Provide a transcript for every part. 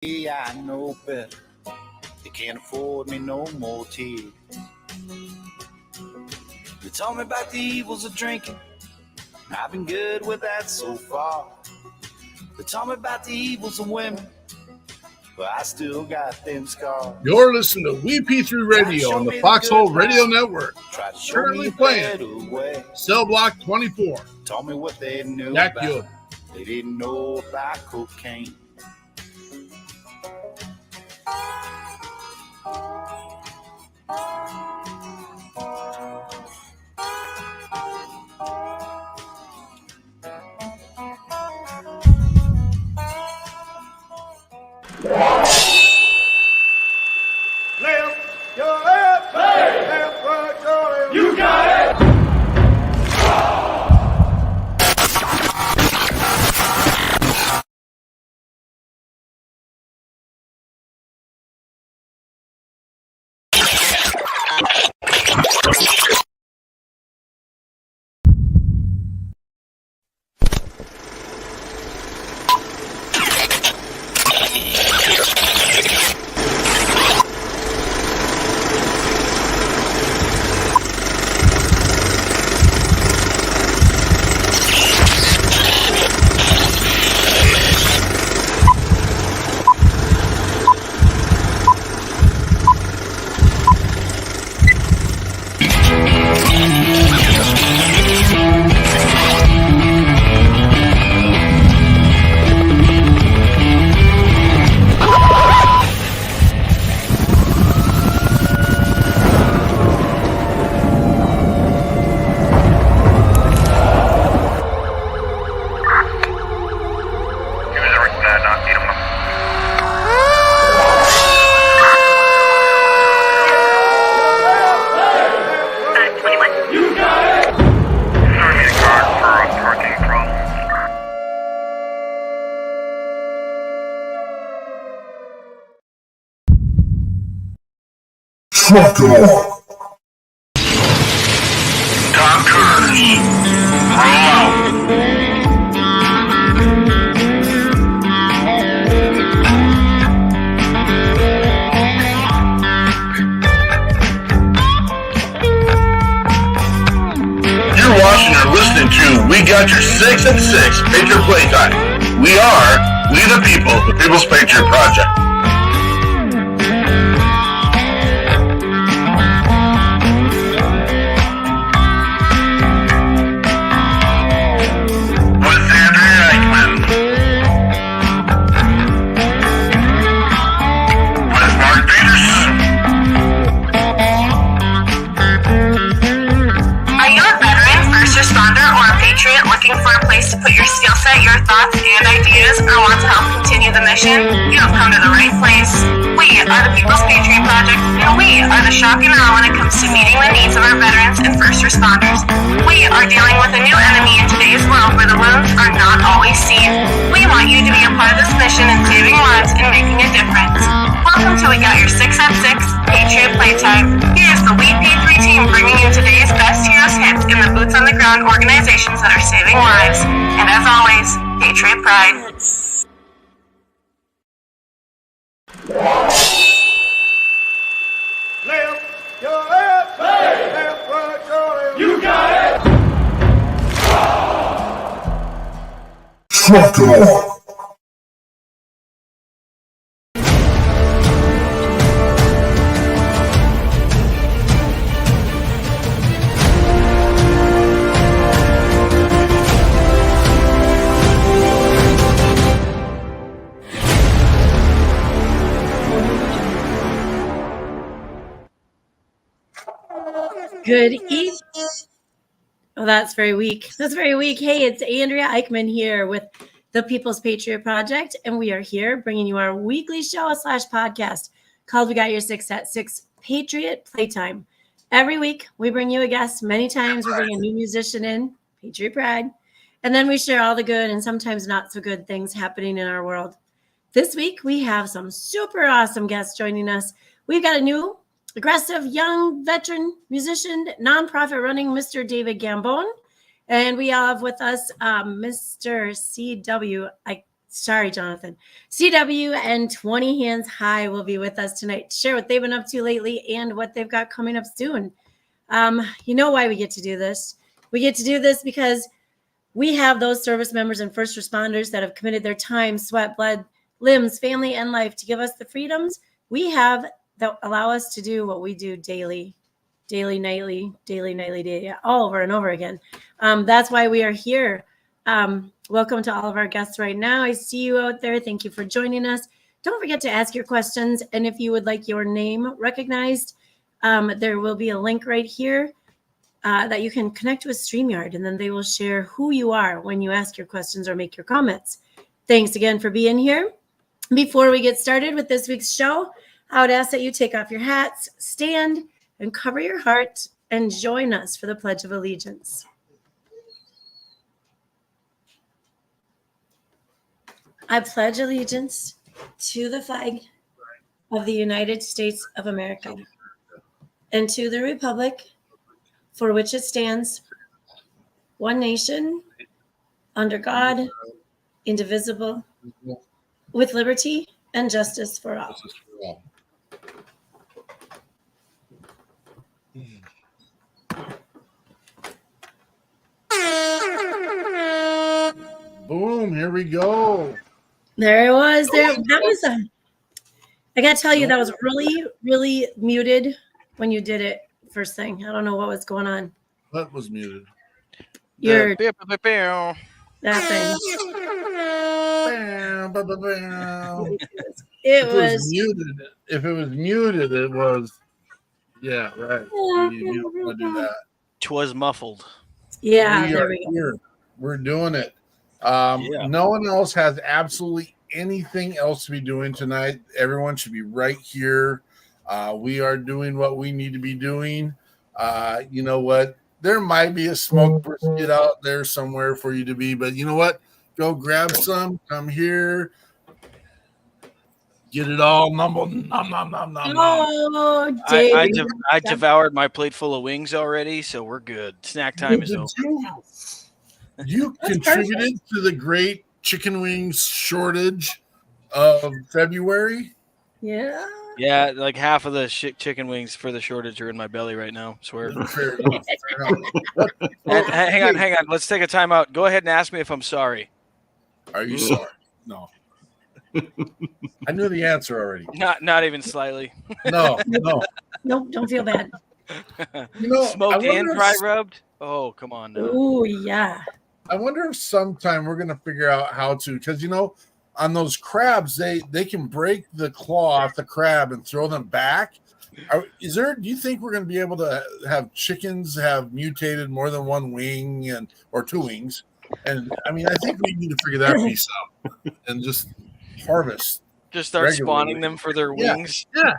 I know better. They can't afford me no more tears. They told me about the evils of drinking. I've been good with that so far. They told me about the evils of women, but I still got them scars. You're listening to WeP3 Radio on the Foxhole Radio Network. Currently playing Cell Block 24. Told me what they knew Jack about. Yoder. They didn't know about cocaine. You got it! Trucker. Tom Cruise, roll out. You're watching or listening to We Got Your 6 at 6 Patriot Playtime. We the people, the People's Patriot Project. For a place to put your skill set, your thoughts, and ideas, or want to help continue the mission, you have come to the right place. We are the People's Patriot Project, and we are the shock and awe when it comes to meeting the needs of our veterans and first responders. We are dealing with a new enemy in today's world where the wounds are not always seen. We want you to be a part of this mission in saving lives and making a difference. Welcome to We Got Your 6 at 6 Patriot Playtime. Here's the WeP3 team bringing you today's best heroes hits in the boots on the ground organizations that are saving lives. And as always, Patriot Pride. Left, your left, hey. Left, right, your left. You got it! Trucker. Good evening. Oh, that's very weak. That's very weak. Hey, it's Andrea Eichmann here with the People's Patriot Project, and we are here bringing you our weekly show / podcast called We Got Your 6 at 6 Patriot Playtime. Every week, we bring you a guest. Many times, we bring a new musician in, Patriot Pride, and then we share all the good and sometimes not so good things happening in our world. This week, we have some super awesome guests joining us. We've got a new aggressive young veteran musician, nonprofit running Mr. David Gambone. And we have with us Mr. C.W. Sorry, Jonathan. CW and 20 Hands High will be with us tonight to share what they've been up to lately and what they've got coming up soon. You know why we get to do this? We get to do this because we have those service members and first responders that have committed their time, sweat, blood, limbs, family, and life to give us the freedoms we have that allow us to do what we do daily, nightly, all over and over again. That's why we are here. Welcome to all of our guests right now. I see you out there. Thank you for joining us. Don't forget to ask your questions. And if you would like your name recognized, there will be a link right here that you can connect with StreamYard, and then they will share who you are when you ask your questions or make your comments. Thanks again for being here. Before we get started with this week's show, I would ask that you take off your hats, stand, and cover your heart, and join us for the Pledge of Allegiance. I pledge allegiance to the flag of the United States of America and to the republic for which it stands, one nation, under God, indivisible, with liberty and justice for all. Boom, here we go. There it was. I got to tell you, that was really, really muted when you did it first thing. I don't know what was going on. What was muted? That thing. It was muted. If it was muted, it was. Yeah, right. You don't want to do that. 'Twas muffled. Yeah, we there are we go. here. We're doing it. No one else has absolutely anything else to be doing tonight. Everyone should be right here. We are doing what we need to be doing. You know what? There might be a smoke brisket out there somewhere for you to be, but you know what? Go grab some. Come here. Get it all mumbled. Nom, nom, nom, nom, nom. Oh, I David. devoured my plate full of wings already, so we're good. Snack time is over. You That's contributed to the great chicken wings shortage of February. Yeah. Yeah, like half of the chicken wings for the shortage are in my belly right now. Swear. Fair enough. Hang on. Let's take a time out. Go ahead and ask me if I'm sorry. Are you sorry? No. I knew the answer already. Not even slightly. No. Nope, don't feel bad. You know, Smoked and dry rubbed? Oh, come on now. Oh, yeah. I wonder if sometime we're going to figure out how to, because, you know, on those crabs, they can break the claw off the crab and throw them back. Do you think we're going to be able to have chickens have mutated more than one wing or two wings? And I mean, I think we need to figure that piece out and just harvest. Just start regularly. spawning them for their wings. Yeah.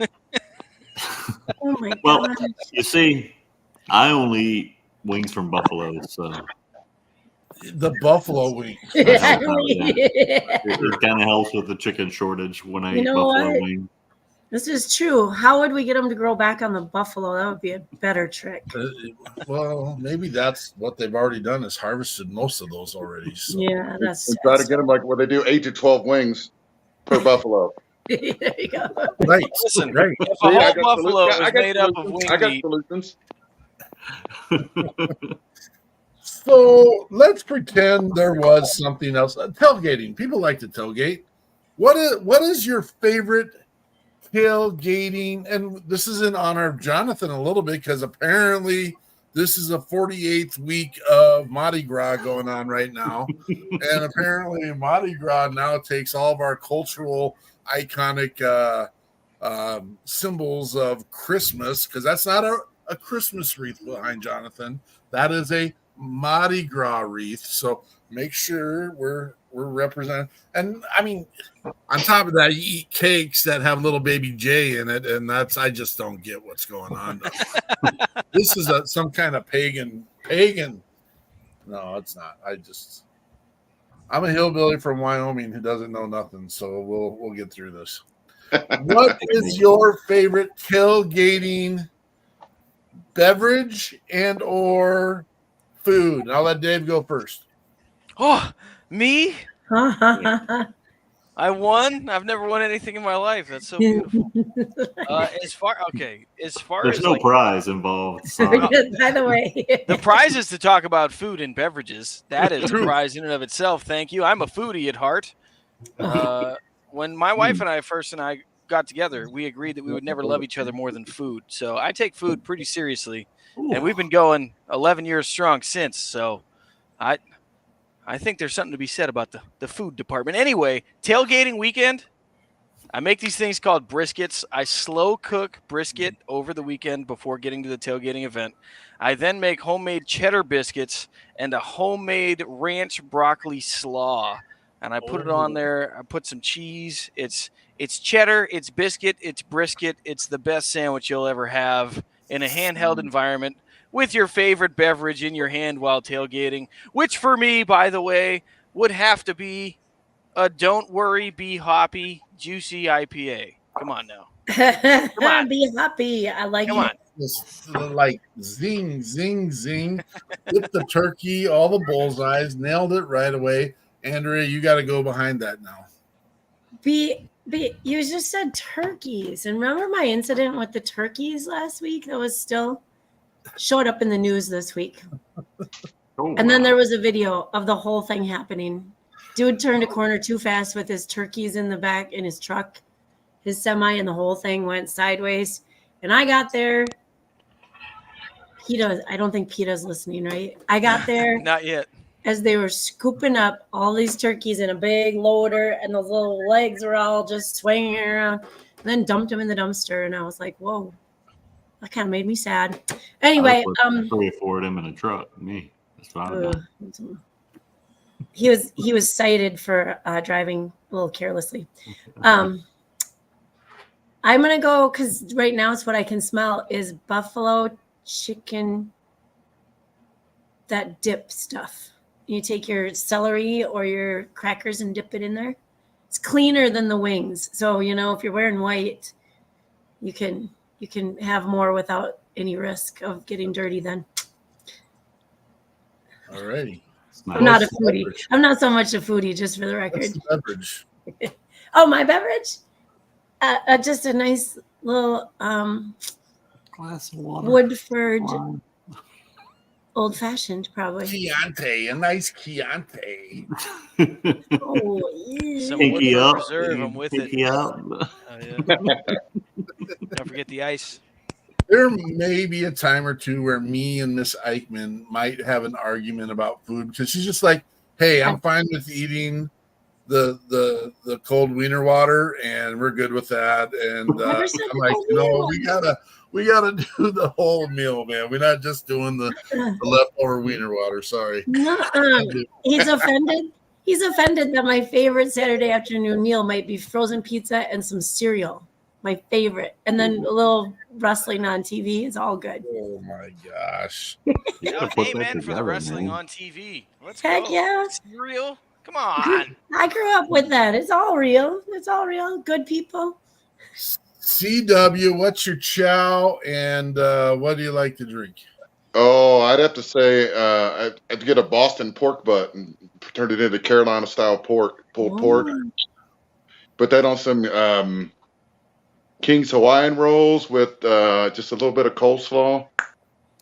Oh, my Well, God. you see, I only eat wings from buffaloes, so The buffalo wing. it kind of helps with the chicken shortage when I You eat know buffalo what? wings. This is true. How would we get them to grow back on the buffalo? That would be a better trick. Well, maybe that's what they've already done is harvested most of those already. So. Yeah, that's And try to get them like where they do 8 to 12 wings per buffalo. there you go. Right. Listen, Right. if a See, I whole got buffalo solutions. is made up of wing I got meat, solutions. So let's pretend there was something else. Tailgating. People like to tailgate. What is your favorite tailgating? And this is in honor of Jonathan a little bit because apparently this is a 48th week of Mardi Gras going on right now. And apparently Mardi Gras now takes all of our cultural iconic symbols of Christmas, because that's not a Christmas wreath behind Jonathan. That is a Mardi Gras wreath. So make sure we're representing. And I mean, on top of that, you eat cakes that have little baby J in it, and I just don't get what's going on. This is some kind of pagan. No, it's not. I'm a hillbilly from Wyoming who doesn't know nothing, so we'll get through this. What is your favorite tailgating beverage and or food? I'll let Dave go first. oh, me? I won. I've never won anything in my life. That's so beautiful. As far There's as no like prize involved. Sorry. By the way, the prize is to talk about food and beverages. That is a True. prize in and of itself. Thank you. I'm a foodie at heart. When my wife and I got together, we agreed that we would never love each other more than food. So I take food pretty seriously, and we've been going 11 years strong since. So I think there's something to be said about the food department. Anyway, tailgating weekend, I make these things called briskets. I slow cook brisket over the weekend before getting to the tailgating event. I then make homemade cheddar biscuits and a homemade ranch broccoli slaw. And I put it on there. I put some cheese. It's cheddar, it's biscuit, it's brisket. It's the best sandwich you'll ever have in a handheld environment with your favorite beverage in your hand while tailgating, which for me, by the way, would have to be a Don't Worry, Be Hoppy, Juicy IPA. Come on now. come on, be happy. I like Come on. it. Just like zing, zing, zing. With the turkey, all the bullseyes, nailed it right away. Andrea, you got to go behind that now. You just said turkeys, and remember my incident with the turkeys last week? That was still showed up in the news this week. And then there was a video of the whole thing happening. Dude turned a corner too fast with his turkeys in the back in his truck, his semi, and the whole thing went sideways. And I got there. I don't think PETA's listening, right? I got there. Not yet. As they were scooping up all these turkeys in a big loader, and those little legs were all just swinging around, and then dumped them in the dumpster. And I was like, whoa, that kind of made me sad. Anyway, Pray for him in a truck. Me. That's what I've done. he was cited for driving a little carelessly. I'm going to go, because right now it's what I can smell, is buffalo chicken, that dip stuff. You take your celery or your crackers and dip it in there. It's cleaner than the wings. So, if you're wearing white, you can have more without any risk of getting dirty then. All righty. I'm not a foodie. I'm not so much a foodie, just for the record. What's the beverage? Oh, my beverage? Just a nice little Glass of water. Woodford old fashioned, probably. Chianti, a nice Chianti. Oh, Some Pinky Woodford up. Reserve, I'm with Pinky it. up. Don't forget the ice. There may be a time or two where me and Miss Eichmann might have an argument about food, because she's just like, hey, I'm fine with eating the cold wiener water, and we're good with that. And I'm like, we gotta do the whole meal, man. We're not just doing the leftover wiener water. Sorry. He's offended. He's offended that my favorite Saturday afternoon meal might be frozen pizza and some cereal. My favorite. And then a little wrestling on TV is all good. Oh my gosh. Amen for the wrestling on TV. Let's Heck go. yeah. Cereal? Come on. I grew up with that. It's all real. It's all real. Good people. CW, what's your chow, and what do you like to drink? Oh, I'd have to say I'd get a Boston pork butt and turn it into Carolina style pulled pork. Put that on some King's Hawaiian rolls with just a little bit of coleslaw.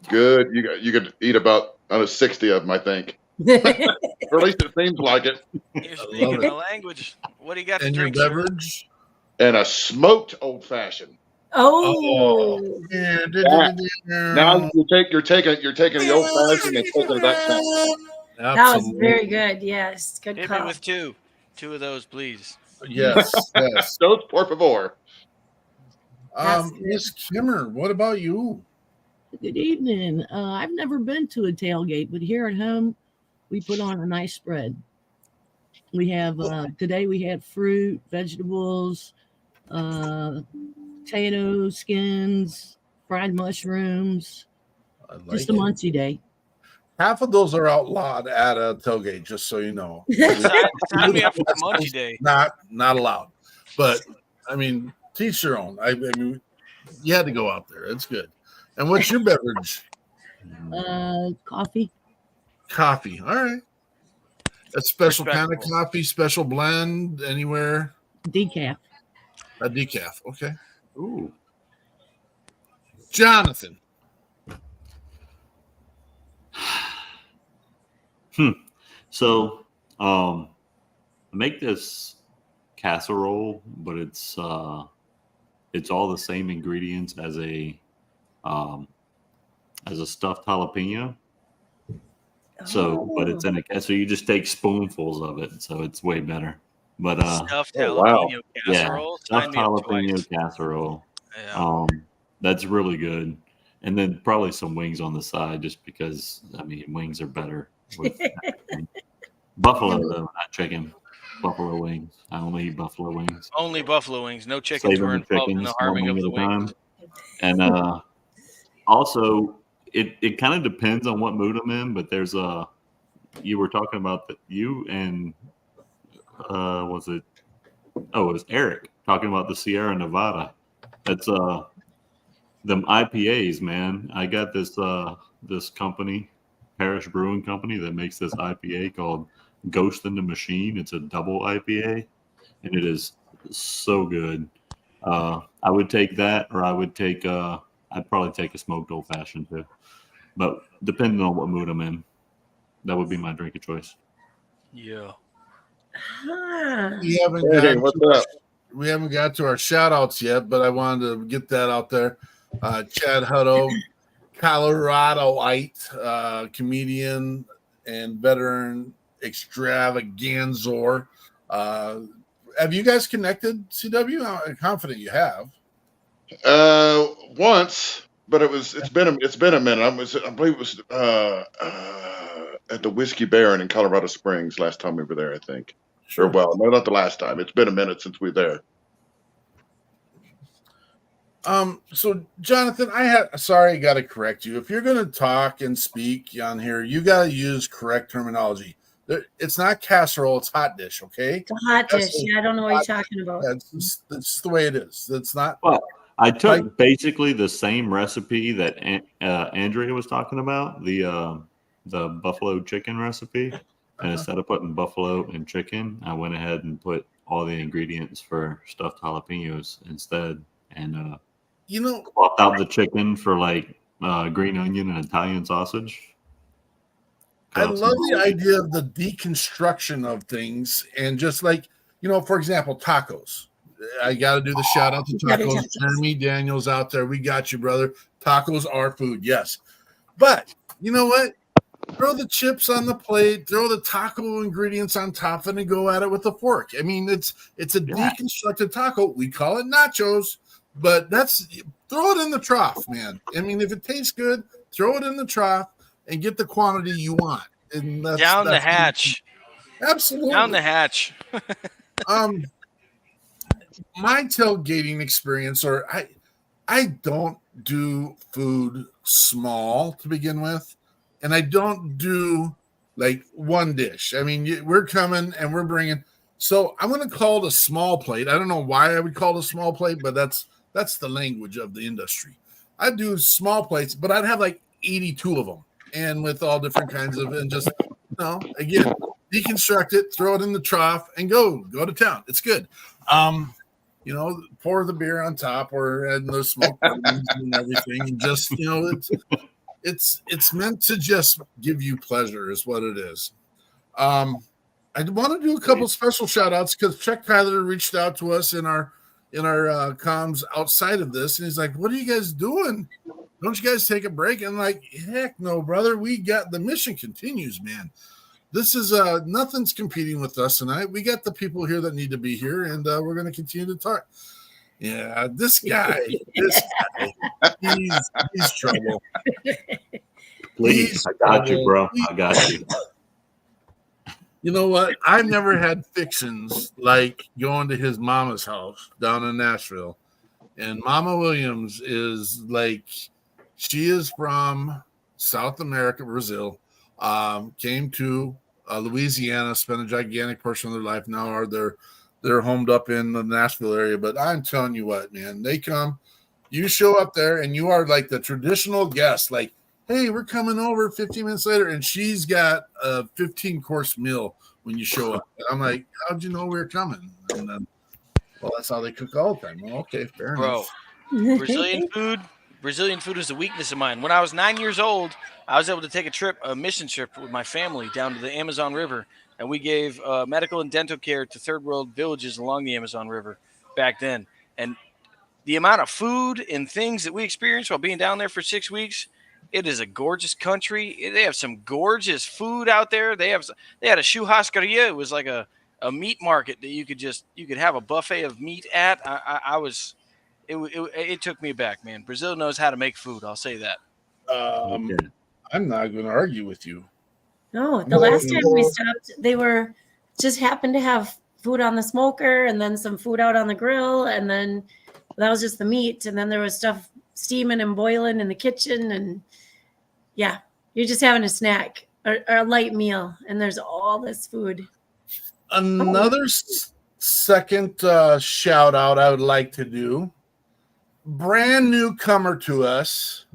Good. You could eat about 60 of them, I think. Or at least it seems like it. You're speaking the language. What do you got to And your drink, sir? beverage? And a smoked old fashioned. Oh. Now you're taking the old fashioned and taking it that time. That was very good. Yes. Good Hit me call. with two of those, please. Yes, yes. Those por favor. Miss Kimmer, what about you? Good evening. I've never been to a tailgate, but here at home, we put on a nice spread. We have today we had fruit, vegetables, potato skins, fried mushrooms. Just a munchie day. Half of those are outlawed at a tailgate, just so you know. Sign me up for the munchie day. Not allowed. But I mean, teach your own. I mean, you had to go out there. It's good. And what's your beverage? Coffee. Coffee. All right. A special kind of Respectable. coffee, special blend, anywhere? Decaf. A decaf. Okay. Ooh. Jonathan. So, I make this casserole, but it's all the same ingredients as a stuffed jalapeno. So, but it's in a so you just take spoonfuls of it, so it's way better. But Stuffed Oh, wow. jalapeno yeah, casserole. stuffed Sign me up jalapeno twice. casserole. Yeah. That's really good. And then probably some wings on the side, just because I mean wings are better with buffalo though, not chicken. Buffalo wings. I only eat buffalo wings. Only buffalo wings. No chickens Saving were the involved in the chickens one harming wing of at the a time. wings. And also it kind of depends on what mood I'm in, but there's you were talking about that you and was it was Eric talking about the Sierra Nevada. That's them IPAs, man. I got this company, Parish Brewing Company, that makes this IPA called Ghost in the Machine. It's a double IPA, and it is so good. I would take that, or I'd probably take a smoked old fashioned too. But depending on what mood I'm in, that would be my drink of choice. Yeah. Ah. We haven't Hey, got what's to our, up? we haven't got to our shout outs yet, but I wanted to get that out there. Chad Hutto, Coloradoite, comedian and veteran extravaganzor. Have you guys connected, CW? I'm confident you have. Once, but it's been a minute. I believe it was at the Whiskey Baron in Colorado Springs last time we were there, I think. Or well, no, not the last time. It's been a minute since we were there. So Jonathan, I got to correct you. If you're going to talk and speak on here, you got to use correct terminology. It's not casserole, it's hot dish, okay? It's a hot dish. Yeah, I don't know what you're talking about. That's the way it is. It's not. Well, I took basically the same recipe that Andrea was talking about, the buffalo chicken recipe. And instead of putting buffalo and chicken, I went ahead and put all the ingredients for stuffed jalapenos instead, and swapped out the chicken for like green onion and Italian sausage. I love the idea of the deconstruction of things, and just like, for example, tacos. I got to do the shout out to tacos. Jeremy Daniels out there. We got you, brother. Tacos are food. Yes. But you know what? Throw the chips on the plate, throw the taco ingredients on top, and then go at it with a fork. I mean, it's a deconstructed taco. We call it nachos, but throw it in the trough, man. I mean, if it tastes good, throw it in the trough and get the quantity you want. And Down the hatch. Absolutely. Down the hatch. My tailgating experience, or I don't do food small to begin with, and I don't do like one dish. I mean, we're coming and we're bringing. So I'm going to call it a small plate. I don't know why I would call it a small plate, but that's the language of the industry. I do small plates, but I'd have like 82 of them, and with all different kinds of, and just again, deconstruct it, throw it in the trough, and go to town. It's good. Pour the beer on top or add those smoked onions and everything, and just it's meant to just give you pleasure, is what it is. I want to do a couple special shout outs because Chuck Tyler reached out to us in our comms outside of this, and he's like, "What are you guys doing? Don't you guys take a break?" And I'm like, heck no, brother. We got the mission continues, man. This is nothing's competing with us tonight. We got the people here that need to be here, and we're going to continue to talk. Yeah, this guy, he's trouble. Please, I got you, bro. I got you. You know what? I've never had fixins like going to his mama's house down in Nashville. And Mama Williams is like, she is from South America, Brazil. Came to Louisiana, spent a gigantic portion of their life. Now they're homed up in the Nashville area. But I'm telling you what, man, they come, you show up there, and you are like the traditional guest. Like, hey, we're coming over 15 minutes later, and she's got a 15-course meal when you show up. And I'm like, how'd you know we were coming? And then, well, that's how they cook all the time. Well, okay, fair Bro, enough. Brazilian food is a weakness of mine. When I was 9 years old, I was able to take a mission trip with my family down to the Amazon River, and we gave medical and dental care to third world villages along the Amazon River back then. And the amount of food and things that we experienced while being down there for 6 weeks, it is a gorgeous country. They have some gorgeous food out there. They had a churrascaria. It was like a meat market that you could have a buffet of meat at. It took me back, man. Brazil knows how to make food. I'll say that. I'm not going to argue with you. No, the last time we stopped, they were just happened to have food on the smoker and then some food out on the grill. And then that was just the meat. And then there was stuff steaming and boiling in the kitchen. And yeah, you're just having a snack or a light meal. And there's all this food. Another second shout out I would like to do. Brand newcomer to us.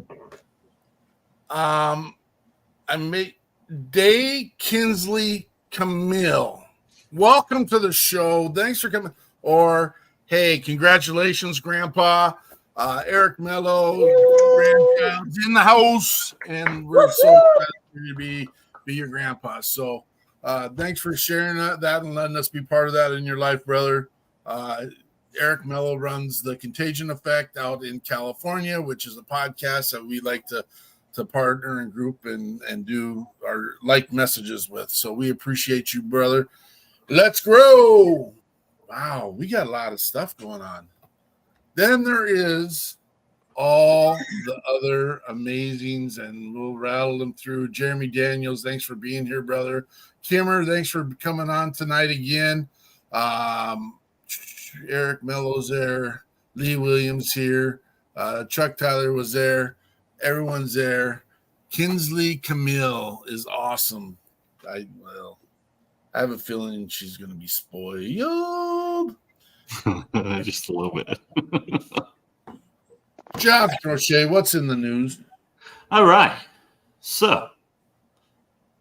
Day Kinsley Camille. Welcome to the show. Thanks for coming. Or hey, congratulations, Grandpa. Eric Mello, grandchild's in the house, and we're so glad to be your grandpa. So thanks for sharing that and letting us be part of that in your life, brother. Eric Mello runs the Contagion Effect out in California, which is a podcast that we like to partner and group and do our like messages with. So we appreciate you, brother. Let's grow. Wow, we got a lot of stuff going on. Then there is all the other amazings, and we'll rattle them through. Jeremy Daniels, thanks for being here, brother. Kimmer, thanks for coming on tonight again. Eric Mello's there. Lee Williams here. Chuck Tyler was there. Everyone's there. Kinsley Camille is awesome. I have a feeling she's going to be spoiled. Just a little bit. John Crochet, what's in the news? All right. So,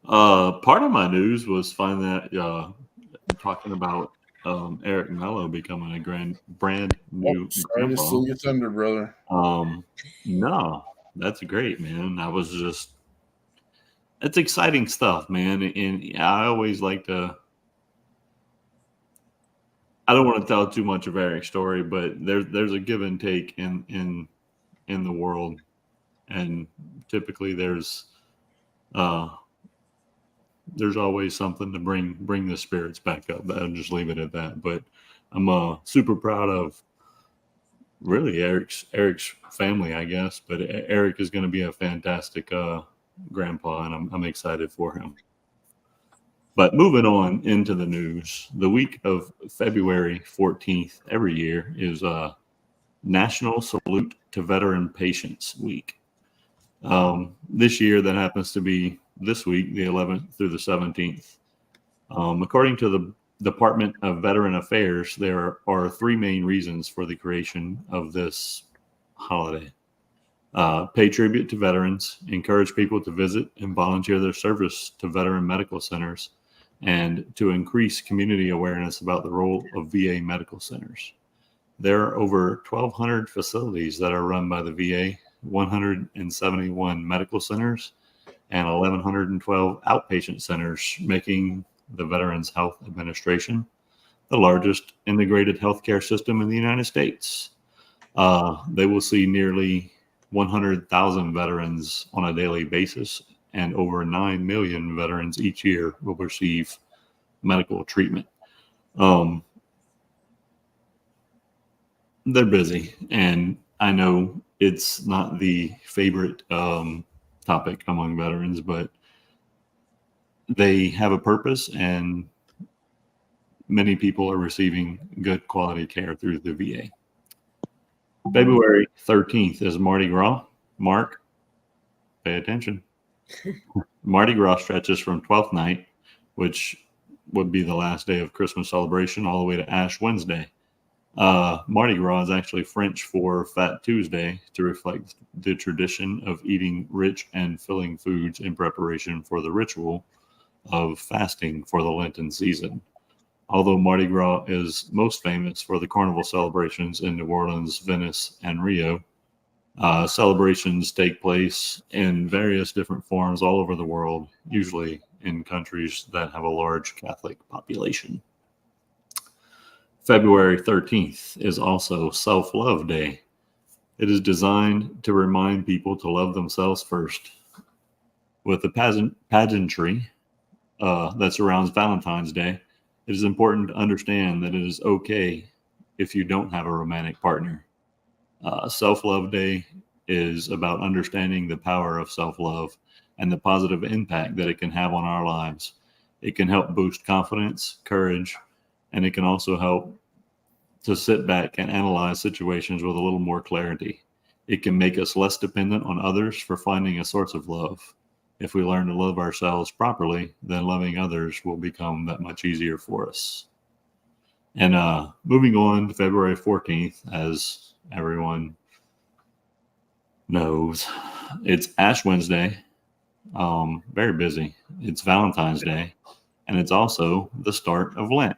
part of my news was finding that talking about Eric Mello becoming a brand new. Sorry to steal your thunder, brother. No, that's great, man. It's exciting stuff, man. And I always like to. I don't want to tell too much of Eric's story, but there's a give and take in the world, and typically there's always something to bring the spirits back up. I'll just leave it at that. But I'm super proud of really Eric's family, I guess. But Eric is going to be a fantastic grandpa, and I'm excited for him. But moving on into the news, the week of February 14th every year is National Salute to Veteran Patients Week. This year, that happens to be this week, the 11th through the 17th. According to the Department of Veteran Affairs, there are three main reasons for the creation of this holiday. Pay tribute to veterans, encourage people to visit and volunteer their service to veteran medical centers, and to increase community awareness about the role of VA medical centers. There are over 1,200 facilities that are run by the VA, 171 medical centers, and 1,112 outpatient centers, making the Veterans Health Administration the largest integrated healthcare system in the United States. They will see nearly 100,000 veterans on a daily basis, and over 9 million veterans each year will receive medical treatment. They're busy, and I know it's not the favorite topic among veterans, but they have a purpose, and many people are receiving good quality care through the VA. February 13th is Mardi Gras. Mark, pay attention. Mardi Gras stretches from 12th night, which would be the last day of Christmas celebration, all the way to Ash Wednesday. Mardi Gras is actually French for Fat Tuesday, to reflect the tradition of eating rich and filling foods in preparation for the ritual of fasting for the Lenten season. Although Mardi Gras is most famous for the carnival celebrations in New Orleans, Venice, and Rio, celebrations take place in various different forms all over the world, usually in countries that have a large Catholic population. February 13th is also Self-Love Day. It is designed to remind people to love themselves first. With the pageantry that surrounds Valentine's Day, it is important to understand that it is okay if you don't have a romantic partner. Self-Love Day is about understanding the power of self-love and the positive impact that it can have on our lives. It can help boost confidence, courage, and it can also help to sit back and analyze situations with a little more clarity. It can make us less dependent on others for finding a source of love. If we learn to love ourselves properly, then loving others will become that much easier for us. And moving on to February 14th, as everyone knows, it's Ash Wednesday. Very busy. It's Valentine's Day, and it's also the start of Lent.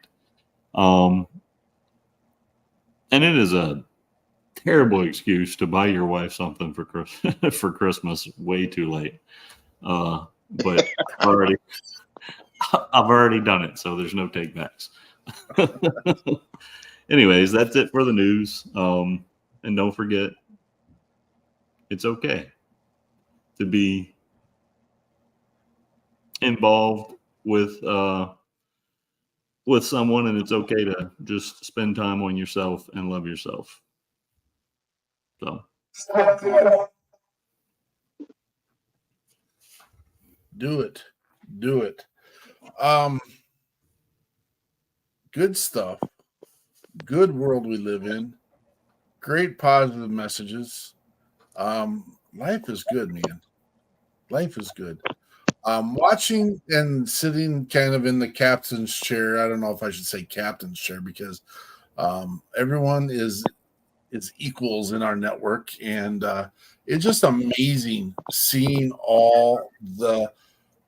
And it is a terrible excuse to buy your wife something for Christmas way too late. But I've already done it, so there's no take backs. Anyways, that's it for the news. And don't forget, it's okay to be involved with someone, and it's okay to just spend time on yourself and love yourself. So Do it. Good stuff. Good world we live in. Great positive messages. Life is good, man. Life is good. Watching and sitting kind of in the captain's chair. I don't know if I should say captain's chair because everyone is equals in our network, and it's just amazing seeing all the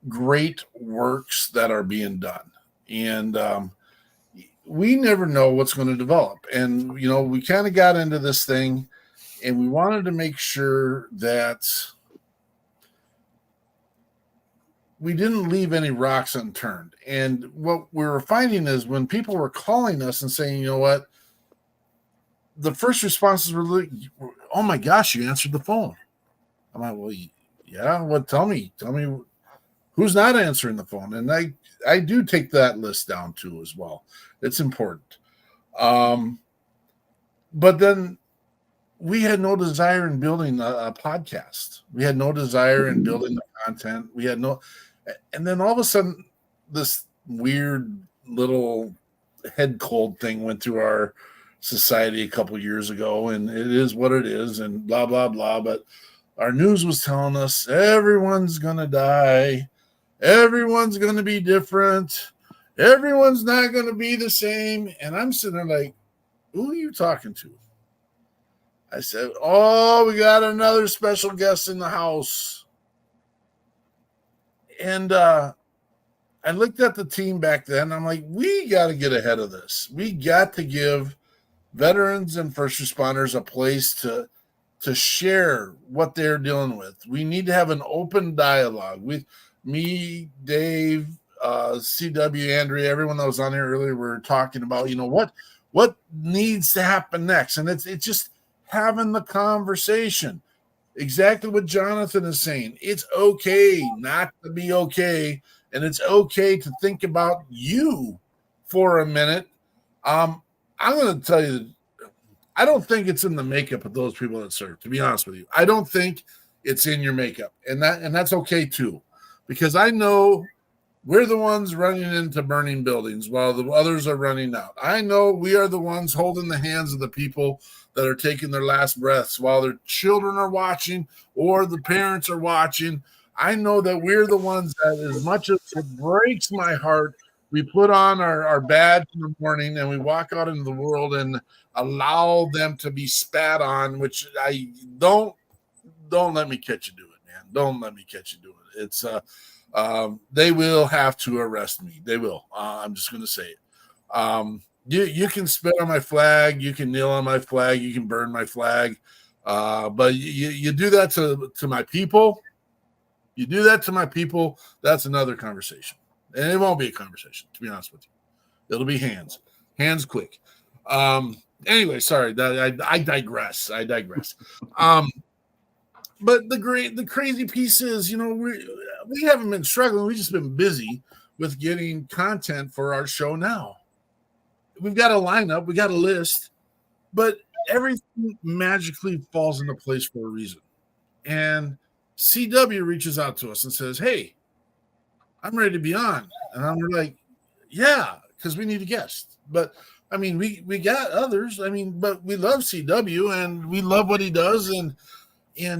great works that are being done. And we never know what's going to develop. And, we kind of got into this thing, and we wanted to make sure that we didn't leave any rocks unturned. And what we were finding is when people were calling us and saying, you know what, the first responses were like, oh my gosh, you answered the phone. I'm like, well, yeah, well, tell me who's not answering the phone. And I do take that list down too as well. It's important. But then we had no desire in building a podcast. We had no desire in building the content. And then all of a sudden, this weird little head cold thing went through our society a couple years ago, and it is what it is, and blah, blah, blah. But our news was telling us everyone's going to die. Everyone's going to be different. Everyone's not going to be the same. And I'm sitting there like, who are you talking to? I said, oh, we got another special guest in the house. And I looked at the team back then. I'm like, we got to get ahead of this. We got to give veterans and first responders a place to share what they're dealing with. We need to have an open dialogue with me, Dave, CW, Andrea, everyone that was on here earlier. We were talking about, what needs to happen next. And it's just having the conversation. Exactly what Jonathan is saying. It's okay not to be okay, and it's okay to think about you for a minute. I'm going to tell you, I don't think it's in the makeup of those people that serve, to be honest with you. I don't think it's in your makeup, and that's okay too, because I know we're the ones running into burning buildings while the others are running out. I know we are the ones holding the hands of the people that are taking their last breaths while their children are watching or the parents are watching. I know that we're the ones that, as much as it breaks my heart, we put on our badge in the morning and we walk out into the world and allow them to be spat on, which I don't let me catch you do it, man. Don't let me catch you do it. It's They will have to arrest me. They will. I'm just going to say it. You can spit on my flag. You can kneel on my flag. You can burn my flag. But you do that to my people. You do that to my people. That's another conversation. And it won't be a conversation, to be honest with you. It'll be hands quick. Anyway, sorry. I digress. But the crazy piece is, we haven't been struggling. We've just been busy with getting content for our show now. We've got a lineup. We got a list. But everything magically falls into place for a reason. And CW reaches out to us and says, hey, I'm ready to be on. And I'm like, yeah, because we need a guest. But, I mean, we got others. I mean, but we love CW and we love what he does. And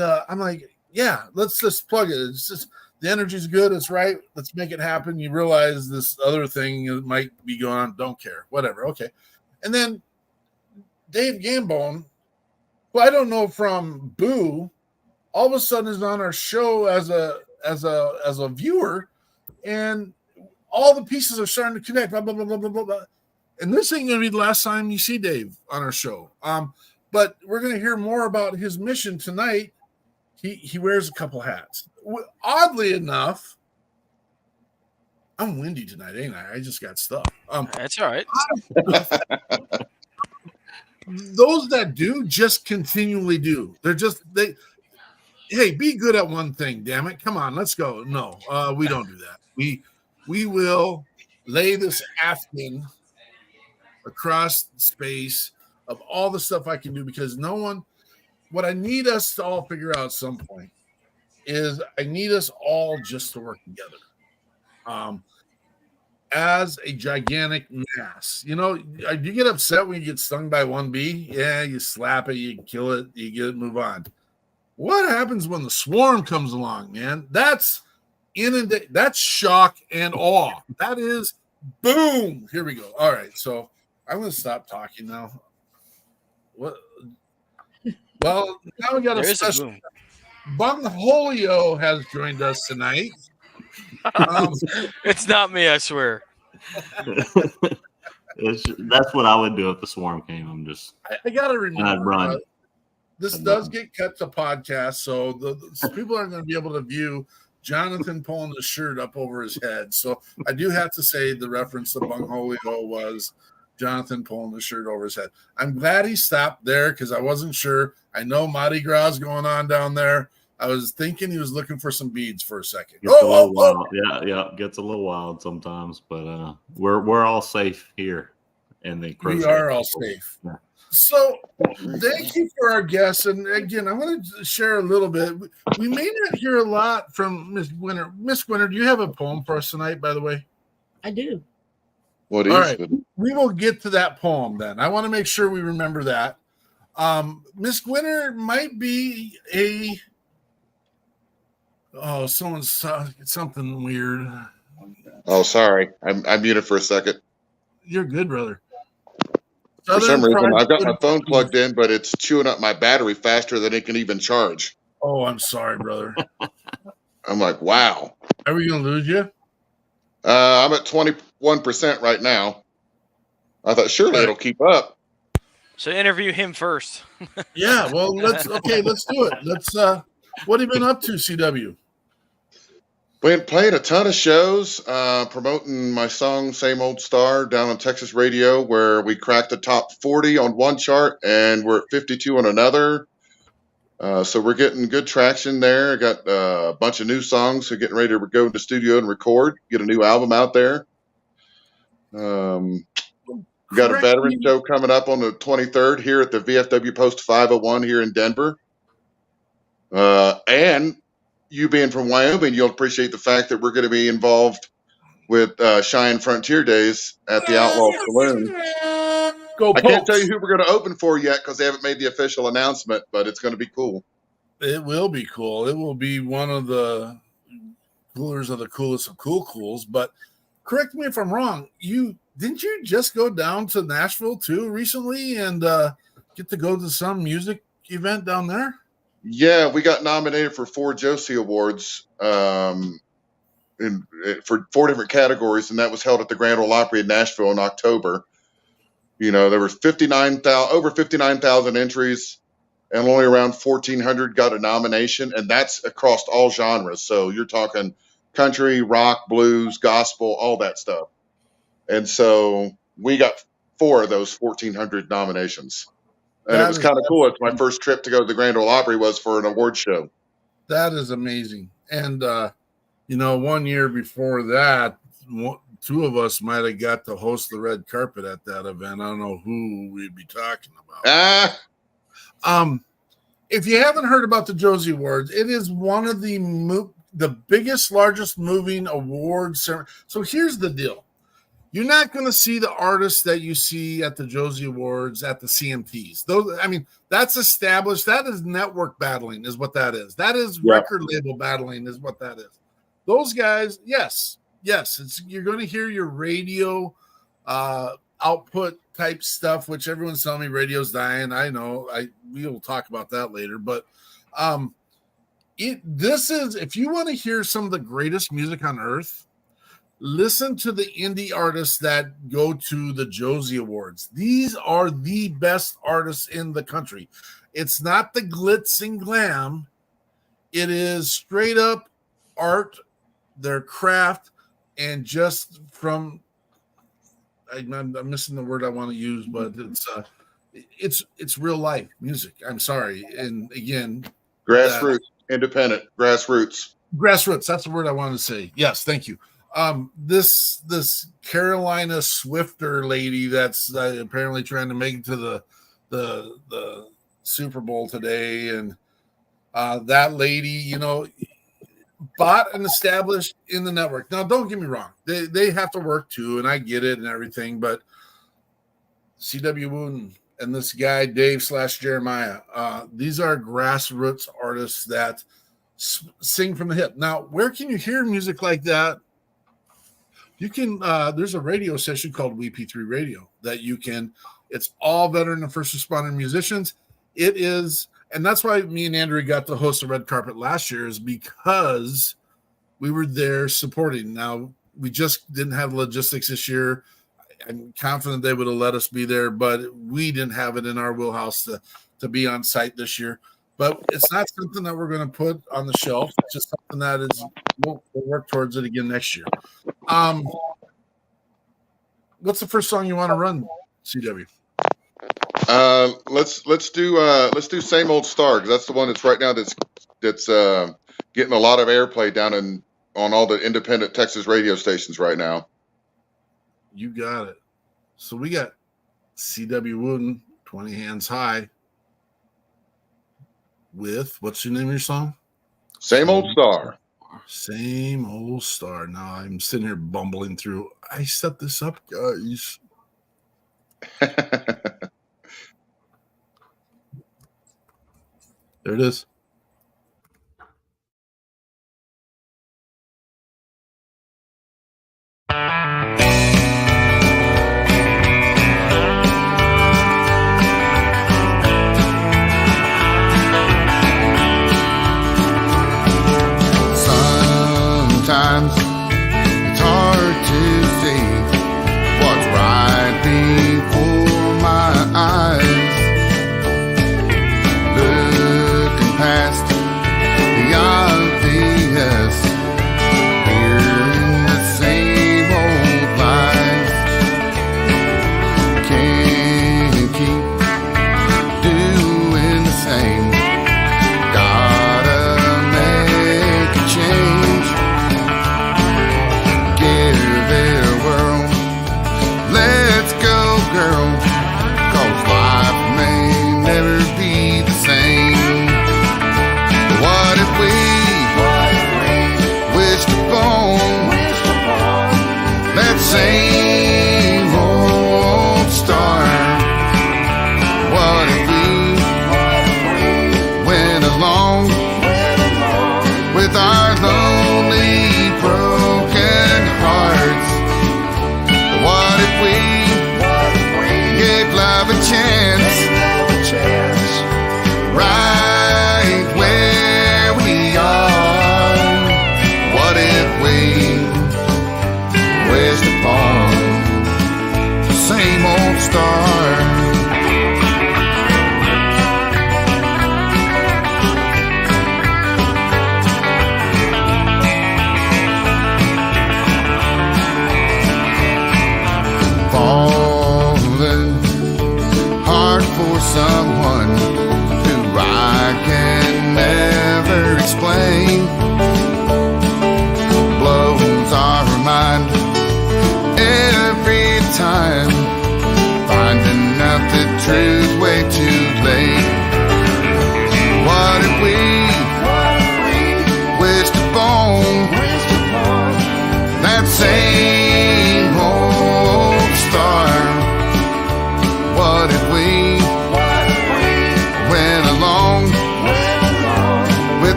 I'm like, yeah, let's just plug it. It's just the energy's good. It's right. Let's make it happen. You realize this other thing might be going on. Don't care. Whatever. Okay. And then Dave Gambone, who I don't know from Boo, all of a sudden is on our show as a viewer, and all the pieces are starting to connect. Blah blah blah blah blah blah. And this ain't gonna be the last time you see Dave on our show. But we're gonna hear more about his mission tonight. He wears a couple hats. Oddly enough, I'm windy tonight, ain't I? I just got stuff. That's all right. Those that do just continually do. Hey, be good at one thing, damn it. Come on, let's go. No, we don't do that. We will lay this Afghan across space of all the stuff I can do, because what I need us to all figure out at some point is I need us all just to work together. As a gigantic mass. Do you get upset when you get stung by one bee? Yeah, you slap it, you kill it, you get it, move on. What happens when the swarm comes along, man? That's shock and awe. That is boom. Here we go. All right, so I'm going to stop talking now. What? Well, now we got a special. Bungholio has joined us tonight. It's not me, I swear. That's what I would do if the swarm came. I gotta remember. I'd run. This does get cut to podcast, so the people aren't going to be able to view Jonathan pulling the shirt up over his head. So I do have to say the reference to Bungholio was Jonathan pulling the shirt over his head. I'm glad he stopped there because I wasn't sure. I know Mardi Gras going on down there. I was thinking he was looking for some beads for a second. Gets a little wild. Yeah, gets a little wild sometimes, but we're all safe here. We are all safe. Yeah. So thank you for our guests. And again, I want to share a little bit. We may not hear a lot from Miss Winter. Miss Winter, do you have a poem for us tonight, by the way? I do. What is all right. it? We will get to that poem then. I want to make sure we remember that. Miss Winter might be someone saw something weird. Oh, sorry. I muted for a second. You're good, brother. For some reason, I've got my phone plugged in, but it's chewing up my battery faster than it can even charge. Oh, I'm sorry, brother. I'm like, wow. Are we going to lose you? I'm at 21% right now. I thought surely it'll keep up. So interview him first. Yeah, well, let's do it. What have you been up to, CW? Been playing a ton of shows, promoting my song "Same Old Star" down on Texas radio, where we cracked the top 40 on one chart and we're at 52 on another. So we're getting good traction there. I got a bunch of new songs, so getting ready to go into the studio and record, get a new album out there. We got a veteran show coming up on the 23rd here at the VFW Post 501 here in Denver. And you being from Wyoming, you'll appreciate the fact that we're going to be involved with Cheyenne Frontier Days at the Outlaw Saloon. I can't tell you who we're going to open for yet because they haven't made the official announcement, but it's going to be cool. It will be cool. It will be one of the coolers of the coolest of cools. But correct me if I'm wrong. Didn't you just go down to Nashville too recently and get to go to some music event down there? Yeah, we got nominated for 4 Josie Awards. for 4 different categories, and that was held at the Grand Ole Opry in Nashville in October. You know, there was over 59,000 entries, and only around 1,400 got a nomination, and that's across all genres. So you're talking country, rock, blues, gospel, all that stuff. And so we got 4 of those 1,400 nominations. And it was kind of cool. It's my first trip to go to the Grand Ole Opry was for an award show. That is amazing. And, you know, 1 year before that, 2 of us might have got to host the red carpet at that event. I don't know who we'd be talking about. If you haven't heard about the Josie Awards, it is one of the biggest, largest moving awards. So here's the deal. You're not going to see the artists that you see at the Josie Awards at the CMTs. Those, I mean, that's established. That is network battling is what that is. That is record label battling is what that is. Those guys, yes, you're going to hear your radio output type stuff, which everyone's telling me radio's dying. I know. We will talk about that later. But this is, if you want to hear some of the greatest music on earth, listen to the indie artists that go to the Josie Awards. These are the best artists in the country. It's not the glitz and glam. It is straight up art, their craft, and just from I'm missing the word I want to use, but it's real life music. I'm sorry. And again, grassroots, independent, grassroots. That's the word I wanted to say. Yes, thank you. This Carolina Swifter lady that's apparently trying to make it to the Super Bowl today, and that lady, you know, bought and established in the network. Now, don't get me wrong; they have to work too, and I get it and everything. But C.W. Wooten and this guy Dave / Jeremiah, these are grassroots artists that sing from the hip. Now, where can you hear music like that? You can, there's a radio station called WP3 Radio that you can, it's all veteran and first responder musicians. It is, and that's why me and Andrew got to host the red carpet last year, is because we were there supporting. Now, we just didn't have logistics this year. I'm confident they would have let us be there, but we didn't have it in our wheelhouse to be on site this year. But it's not something that we're going to put on the shelf. It's just something that is, we'll work towards it again next year. What's the first song you want to run, CW? Let's do Same Old Star, because that's the one that's right now that's getting a lot of airplay down on all the independent Texas radio stations right now. You got it. So we got C.W. Wooten, 20 Hands High, with, what's the name of your song? Same Old Star. Same Old Star. Now I'm sitting here bumbling through. I set this up, guys. There it is. Sometimes it's hard to see what's right before my eyes. Looking past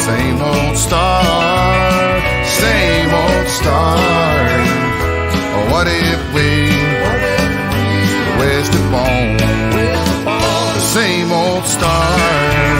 Same old star, same old star. What if we wasted on the same old star?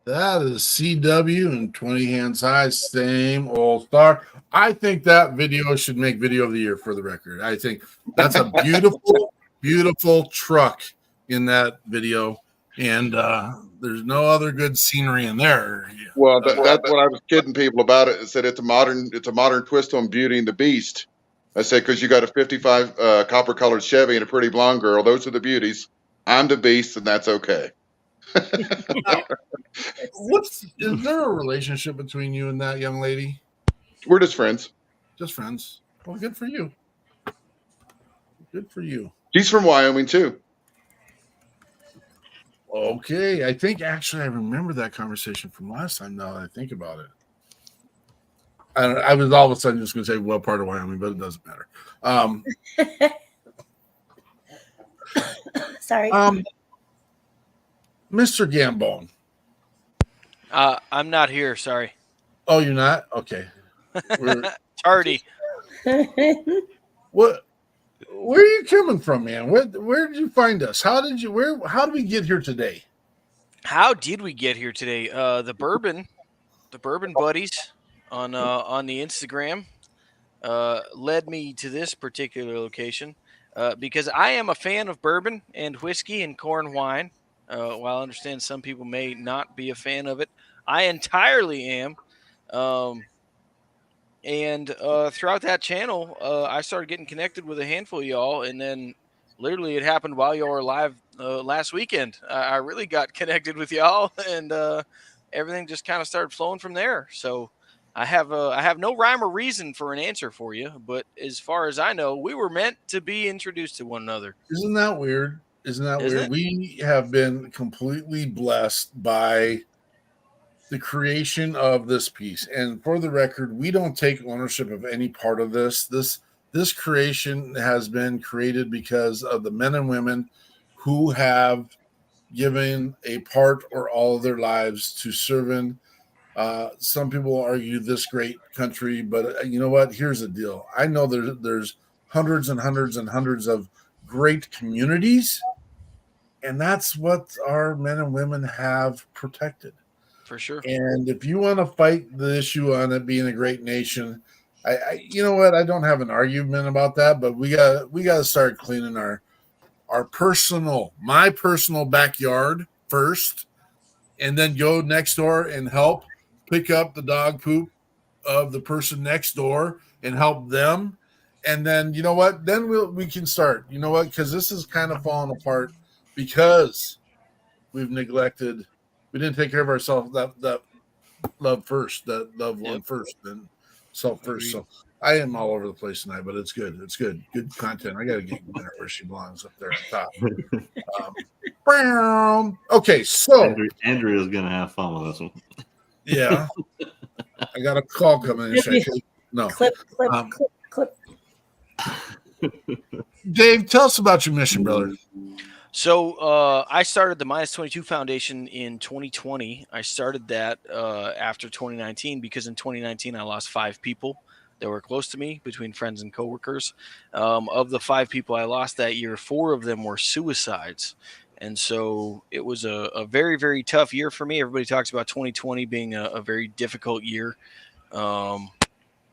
That is CW and 20 Hands High, same old star. I think that video should make video of the year, for the record. I think that's a beautiful, beautiful truck in that video. And there's no other good scenery in there. Well, that's what I was kidding people about it. I said it's a modern twist on Beauty and the Beast. I said because you got a 55 copper colored Chevy and a pretty blonde girl. Those are the beauties. I'm the Beast, and that's okay. Is there a relationship between you and that young lady? We're just friends. Just friends. Well, good for you. Good for you. She's from Wyoming too. Okay, I think actually I remember that conversation from last time. Now that I think about it, I was all of a sudden just going to say, "Well, part of Wyoming," but it doesn't matter. Sorry, Mr. Gambone. I'm not here. Sorry. Oh, you're not? Okay. Tardy. What? Where are you coming from, man? Where did you find us? How did we get here today? How did we get here today? The bourbon buddies on the Instagram led me to this particular location because I am a fan of bourbon and whiskey and corn wine. While I understand some people may not be a fan of it, I entirely am. And throughout that channel, I started getting connected with a handful of y'all, and then literally it happened while y'all were live last weekend. I really got connected with y'all, and everything just kind of started flowing from there. So I have no rhyme or reason for an answer for you, but as far as I know, we were meant to be introduced to one another. Isn't that weird? Isn't that weird? We have been completely blessed by the creation of this piece. And for the record, we don't take ownership of any part of this. This creation has been created because of the men and women who have given a part or all of their lives to serving. Some people argue this great country, but you know what? Here's the deal. I know there's hundreds and hundreds and hundreds of great communities, and that's what our men and women have protected. For sure. And if you want to fight the issue on it being a great nation, I you know what? I don't have an argument about that, but we got to start cleaning my personal backyard first, and then go next door and help pick up the dog poop of the person next door and help them. And then, you know what? Then we can start. You know what? Because this is kind of falling apart because we've neglected. We didn't take care of ourselves. That love first. That love one first, then self first. So I am all over the place tonight, but it's good. It's good. Good content. I got to get Gwen where she belongs, up there on top. Okay, so Andrea's gonna have fun with this one. Yeah, I got a call coming in. No, clip. Dave, tell us about your mission, brother. So I started the Minus 22 Foundation in 2020. I started that after 2019 because in 2019 I lost 5 people that were close to me between friends and coworkers. Of the 5 people I lost that year, 4 of them were suicides. And so it was a very, very tough year for me. Everybody talks about 2020 being a very difficult year.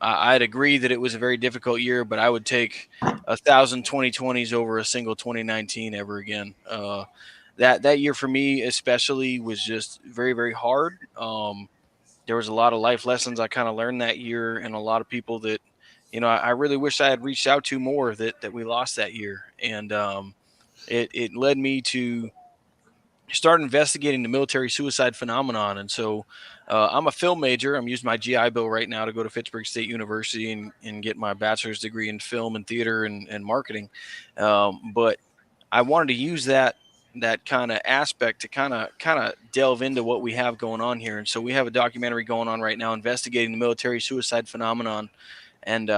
I'd agree that it was a very difficult year, but I would take 1,000 2020s over a single 2019 ever again. That year for me especially was just very, very hard. There was a lot of life lessons I kind of learned that year, and a lot of people that, I really wish I had reached out to more that we lost that year. And it led me to start investigating the military suicide phenomenon. And so I'm a film major. I'm using my GI Bill right now to go to Fitchburg State University and get my bachelor's degree in film and theater and marketing. But I wanted to use that kind of aspect to kind of delve into what we have going on here. And so we have a documentary going on right now investigating the military suicide phenomenon, and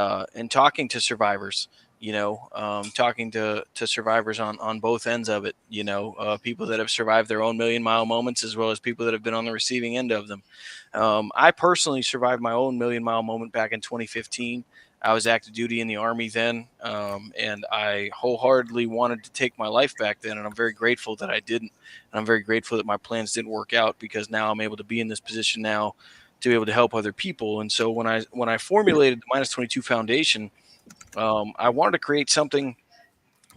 talking to survivors, talking to survivors on both ends of it, people that have survived their own million-mile moments as well as people that have been on the receiving end of them. I personally survived my own million-mile moment back in 2015. I was active duty in the Army then, and I wholeheartedly wanted to take my life back then, and I'm very grateful that I didn't. And I'm very grateful that my plans didn't work out, because now I'm able to be in this position now to be able to help other people. And so when I formulated the Minus 22 Foundation, I wanted to create something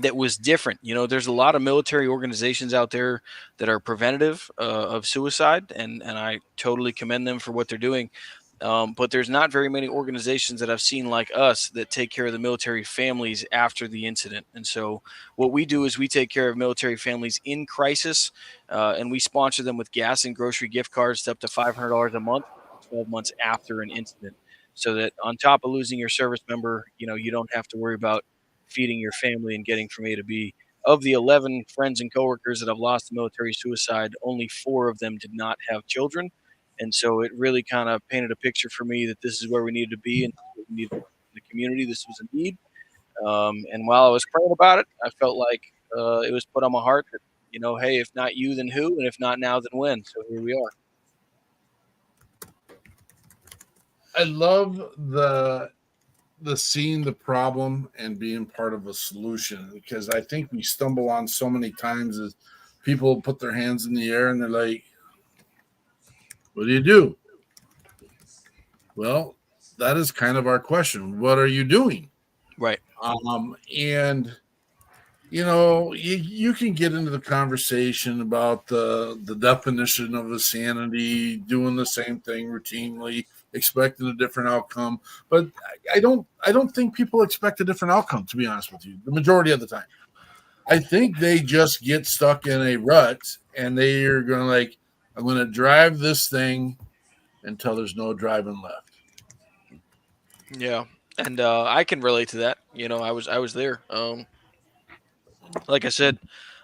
that was different. There's a lot of military organizations out there that are preventative of suicide, and I totally commend them for what they're doing. But there's not very many organizations that I've seen like us that take care of the military families after the incident. And so what we do is we take care of military families in crisis, and we sponsor them with gas and grocery gift cards to up to $500 a month, 12 months after an incident, so that on top of losing your service member, you don't have to worry about feeding your family and getting from A to B. Of the 11 friends and coworkers that I've lost to military suicide, only 4 of them did not have children. And so it really kind of painted a picture for me that this is where we needed to be, and we needed in the community. This was a need. And while I was praying about it, I felt like it was put on my heart that, hey, if not you, then who? And if not now, then when? So here we are. I love the seeing the problem and being part of a solution, because I think we stumble on so many times as people put their hands in the air and they're like, what do you do? Well, that is kind of our question. What are you doing? Right. And you can get into the conversation about the definition of insanity, doing the same thing routinely, expecting a different outcome. But I don't think people expect a different outcome, to be honest with you, the majority of the time. I think they just get stuck in a rut, and they are going to I'm going to drive this thing until there's no driving left. Yeah. And I can relate to that. I was there. Like I said,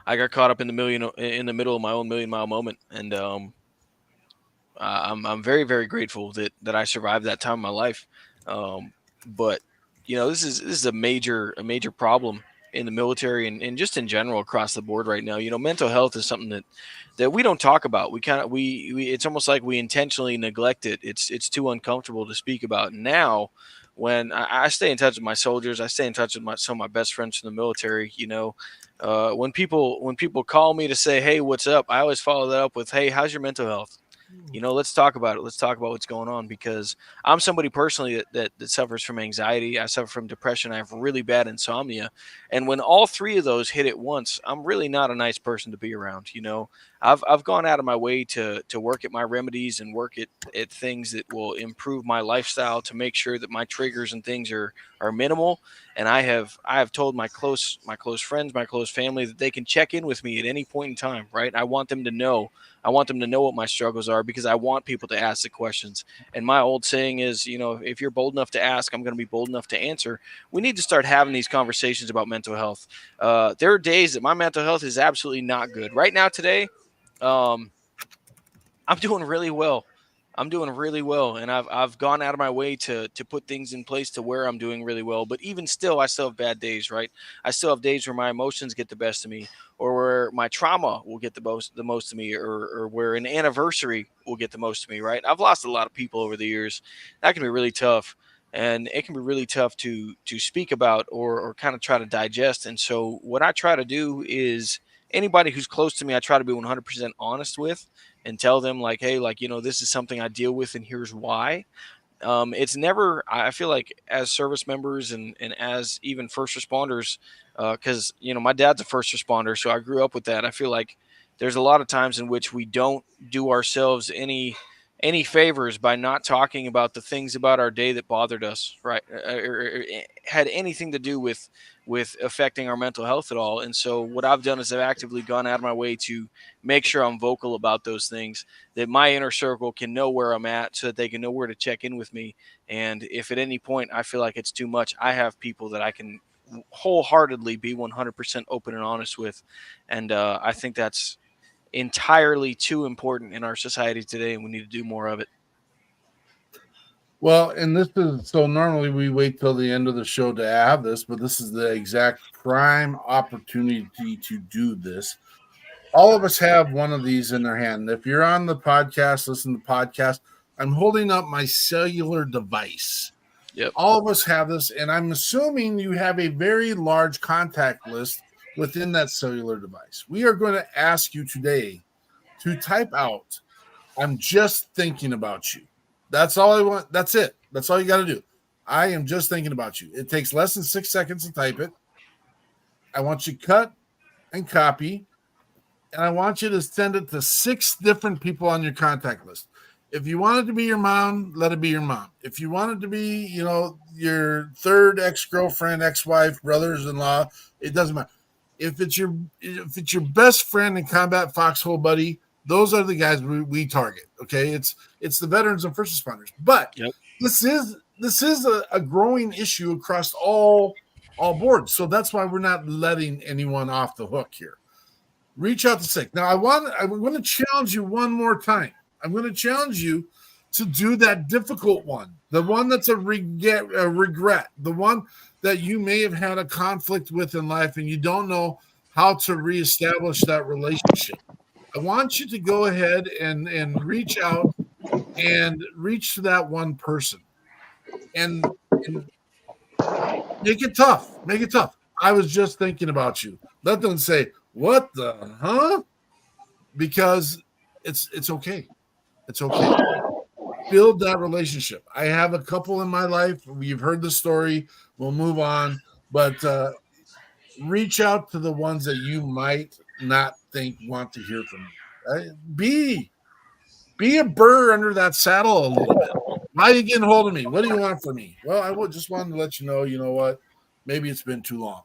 I got caught up in the middle of my own million-mile moment, and I'm very, very grateful that I survived that time in my life. But this is a major problem in the military, and just in general across the board right now. Mental health is something that we don't talk about. We it's almost like we intentionally neglect it. It's too uncomfortable to speak about. Now, when I stay in touch with my soldiers, I stay in touch with some of my best friends from the military. When people call me to say, hey, what's up, I always follow that up with, hey, how's your mental health? Let's talk about it. Let's talk about what's going on, because I'm somebody personally that suffers from anxiety. I suffer from depression. I have really bad insomnia. And when all 3 of those hit at once, I'm really not a nice person to be around. I've gone out of my way to work at my remedies and work at things that will improve my lifestyle, to make sure that my triggers and things are minimal. And I have told my close friends, my close family, that they can check in with me at any point in time, right? I want them to know what my struggles are, because I want people to ask the questions. And my old saying is, if you're bold enough to ask, I'm going to be bold enough to answer. We need to start having these conversations about mental health. There are days that my mental health is absolutely not good. Right now, today, I'm doing really well. And I've gone out of my way to put things in place to where I'm doing really well. But even still, I still have bad days, right? I still have days where my emotions get the best of me, or where my trauma will get the most of me, or where an anniversary will get the most of me, right? I've lost a lot of people over the years. That can be really tough. And it can be really tough to speak about, or kind of try to digest. And so what I try to do is, anybody who's close to me, I try to be 100% honest with, and tell them hey, this is something I deal with, and here's why. It's never, I feel like, as service members and as even first responders, because, my dad's a first responder, so I grew up with that. I feel like there's a lot of times in which we don't do ourselves any favors by not talking about the things about our day that bothered us, right? Or had anything to do with affecting our mental health at all. And so what I've done is I've actively gone out of my way to make sure I'm vocal about those things, that my inner circle can know where I'm at, so that they can know where to check in with me. And if at any point I feel like it's too much, I have people that I can wholeheartedly be 100% open and honest with. And I think that's entirely too important in our society today, and we need to do more of it. Well, and this is so normally we wait till the end of the show to have this, but this is the exact prime opportunity to do this. All of us have one of these in their hand. If you're on the podcast, listen to the podcast, I'm holding up my cellular device. Yep. All of us have this, and I'm assuming you have a very large contact list within that cellular device. We are going to ask you today to type out, I'm just thinking about you. That's all I want. That's it. That's all you got to do. I am just thinking about you. It takes less than 6 seconds to type it. I want you to cut and copy, and I want you to send it to 6 different people on your contact list. If you want it to be your mom, let it be your mom. If you want it to be, your third ex-girlfriend, ex-wife, brothers-in-law, it doesn't matter. If it's your best friend and combat foxhole buddy, those are the guys we target. Okay, it's the veterans and first responders. But this is a growing issue across all boards. So that's why we're not letting anyone off the hook here. Reach out to 6. Now I'm going to challenge you one more time. I'm going to challenge you to do that difficult one, the one that's a regret, the one that you may have had a conflict with in life and you don't know how to reestablish that relationship. I want you to go ahead and reach out and reach to that one person and make it tough. Make it tough. I was just thinking about you. Let them say, what the, huh? Because it's okay. It's okay. Build that relationship. I have a couple in my life. You've heard the story. We'll move on. But reach out to the ones that you might not want to hear from you. Be a burr under that saddle a little bit. Why are you getting hold of me? What do you want from me? Well, I just wanted to let you know what? Maybe it's been too long.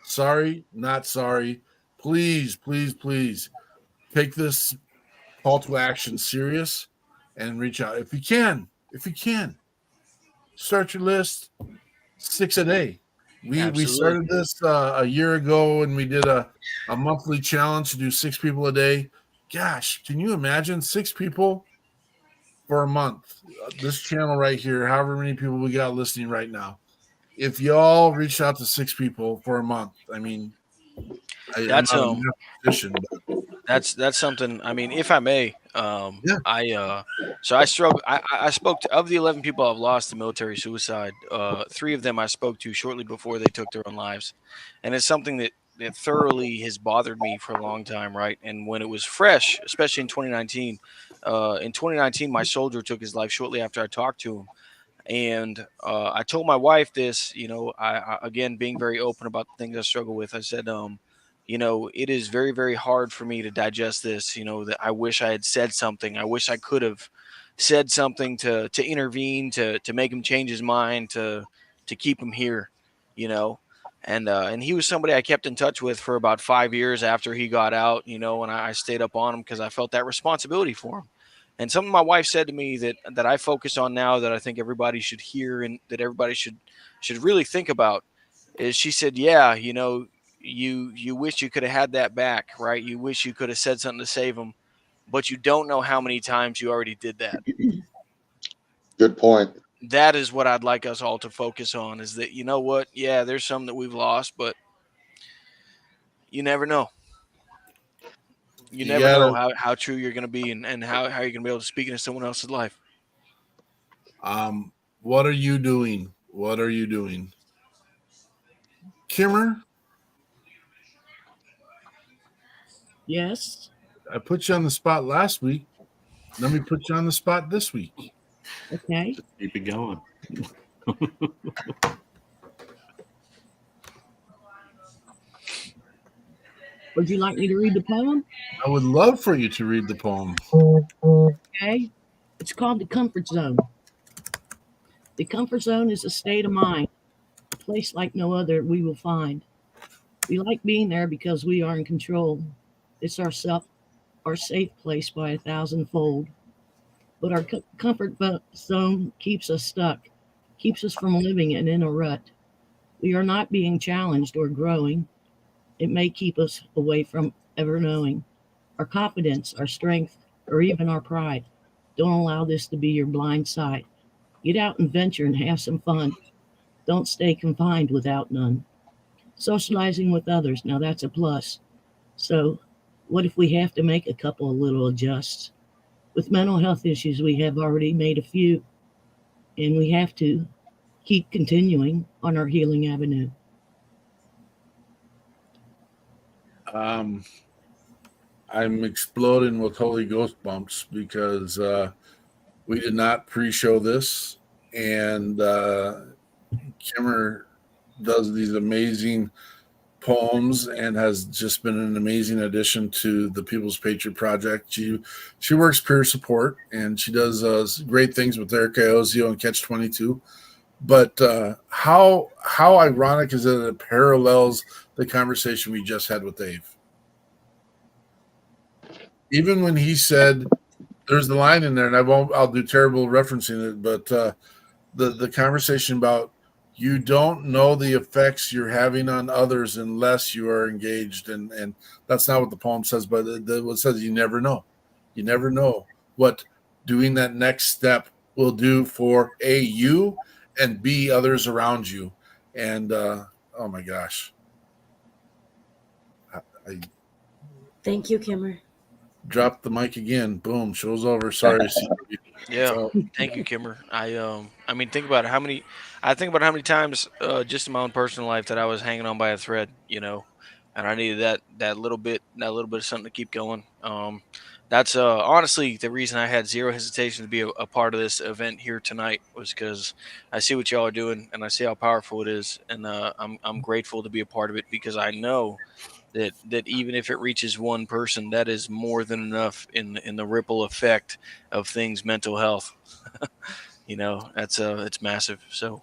Sorry, not sorry. Please, please, please take this call to action serious and reach out. If you can, start your list 6 a day. We started this a year ago, and we did a monthly challenge to do 6 people a day. Gosh, can you imagine 6 people for a month? This channel right here, however many people we got listening right now. If y'all reach out to 6 people for a month, I mean, that's I'm not in that position, but that's something. I mean, if I may, I struggle. I spoke to, of the 11 people I've lost to military suicide. 3 of them I spoke to shortly before they took their own lives, and it's something that thoroughly has bothered me for a long time, right? And when it was fresh, especially in 2019, my soldier took his life shortly after I talked to him. And I told my wife this, I again, being very open about the things I struggle with. I said, it is very, very hard for me to digest this, that I wish I had said something. I wish I could have said something to intervene, to make him change his mind, to keep him here, And he was somebody I kept in touch with for about 5 years after he got out, and I stayed up on him because I felt that responsibility for him. And something my wife said to me that I focus on now, that I think everybody should hear and that everybody should really think about, is she said, yeah, you wish you could have had that back, right? You wish you could have said something to save him, but you don't know how many times you already did that. Good point. That is what I'd like us all to focus on, is that, what? Yeah, there's some that we've lost, but you never know. You never know how true you're going to be and how you're going to be able to speak into someone else's life. What are you doing? What are you doing? Kimmer? Yes. I put you on the spot last week. Let me put you on the spot this week. Okay. Just keep it going. Would you like me to read the poem? I would love for you to read the poem. Okay. It's called The Comfort Zone. The comfort zone is a state of mind, a place like no other we will find. We like being there because we are in control. It's our safe place by 1,000-fold. But our comfort zone keeps us stuck, keeps us from living in a rut. We are not being challenged or growing. It may keep us away from ever knowing. Our confidence, our strength, or even our pride. Don't allow this to be your blind side. Get out and venture and have some fun. Don't stay confined without none. Socializing with others, now that's a plus. So, what if we have to make a couple of little adjusts? With mental health issues, we have already made a few, and we have to keep continuing on our healing avenue. I'm exploding with Holy Ghost bumps because we did not pre-show this, and Kimmer does these amazing poems and has just been an amazing addition to the People's Patriot Project. She works peer support and she does great things with Erica Ozio and Catch 22. But how ironic is it parallels the conversation we just had with Dave? Even when he said, there's the line in there, and I'll do terrible referencing it, but the conversation about you don't know the effects you're having on others unless you are engaged, and that's not what the poem says, but it says you never know. You never know what doing that next step will do for A, you, and B, others around you. And oh my gosh. I Thank you, Kimmer. dropped the mic again. Boom, show's over. Sorry. Yeah, So, thank you, Kimmer. I mean, think about how many. I think about how many times, just in my own personal life, that I was hanging on by a thread, and I needed that little bit of something to keep going. That's honestly the reason I had zero hesitation to be a part of this event here tonight, was because I see what y'all are doing and I see how powerful it is, and I'm grateful to be a part of it, because I know that even if it reaches one person, that is more than enough in the ripple effect of things mental health. That's it's massive. So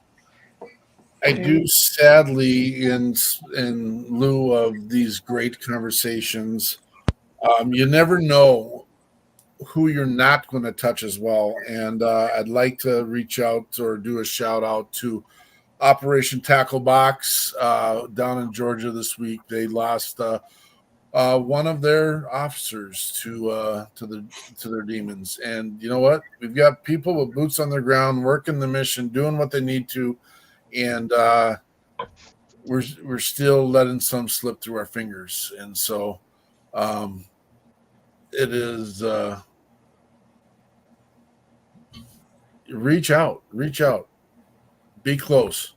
I do sadly, in lieu of these great conversations, you never know who you're not going to touch as well. And I'd like to reach out or do a shout out to Operation Tackle Box down in Georgia this week. They lost one of their officers to their demons. And you know what? We've got people with boots on the ground working the mission, doing what they need to, and we're still letting some slip through our fingers. And so it is reach out, be close.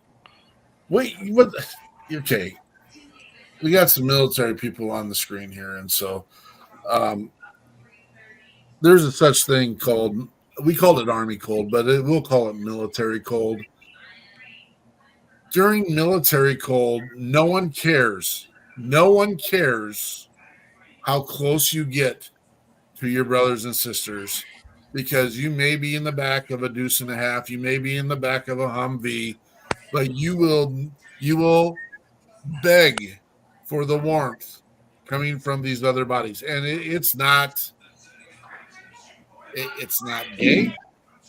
Wait, what? Okay, we got some military people on the screen here, and so there's a such thing called, we called it Army cold, but we'll call it military cold. During military cold, no one cares how close you get to your brothers and sisters, because you may be in the back of a deuce and a half, you may be in the back of a Humvee, but you will beg for the warmth coming from these other bodies. And it's not gay,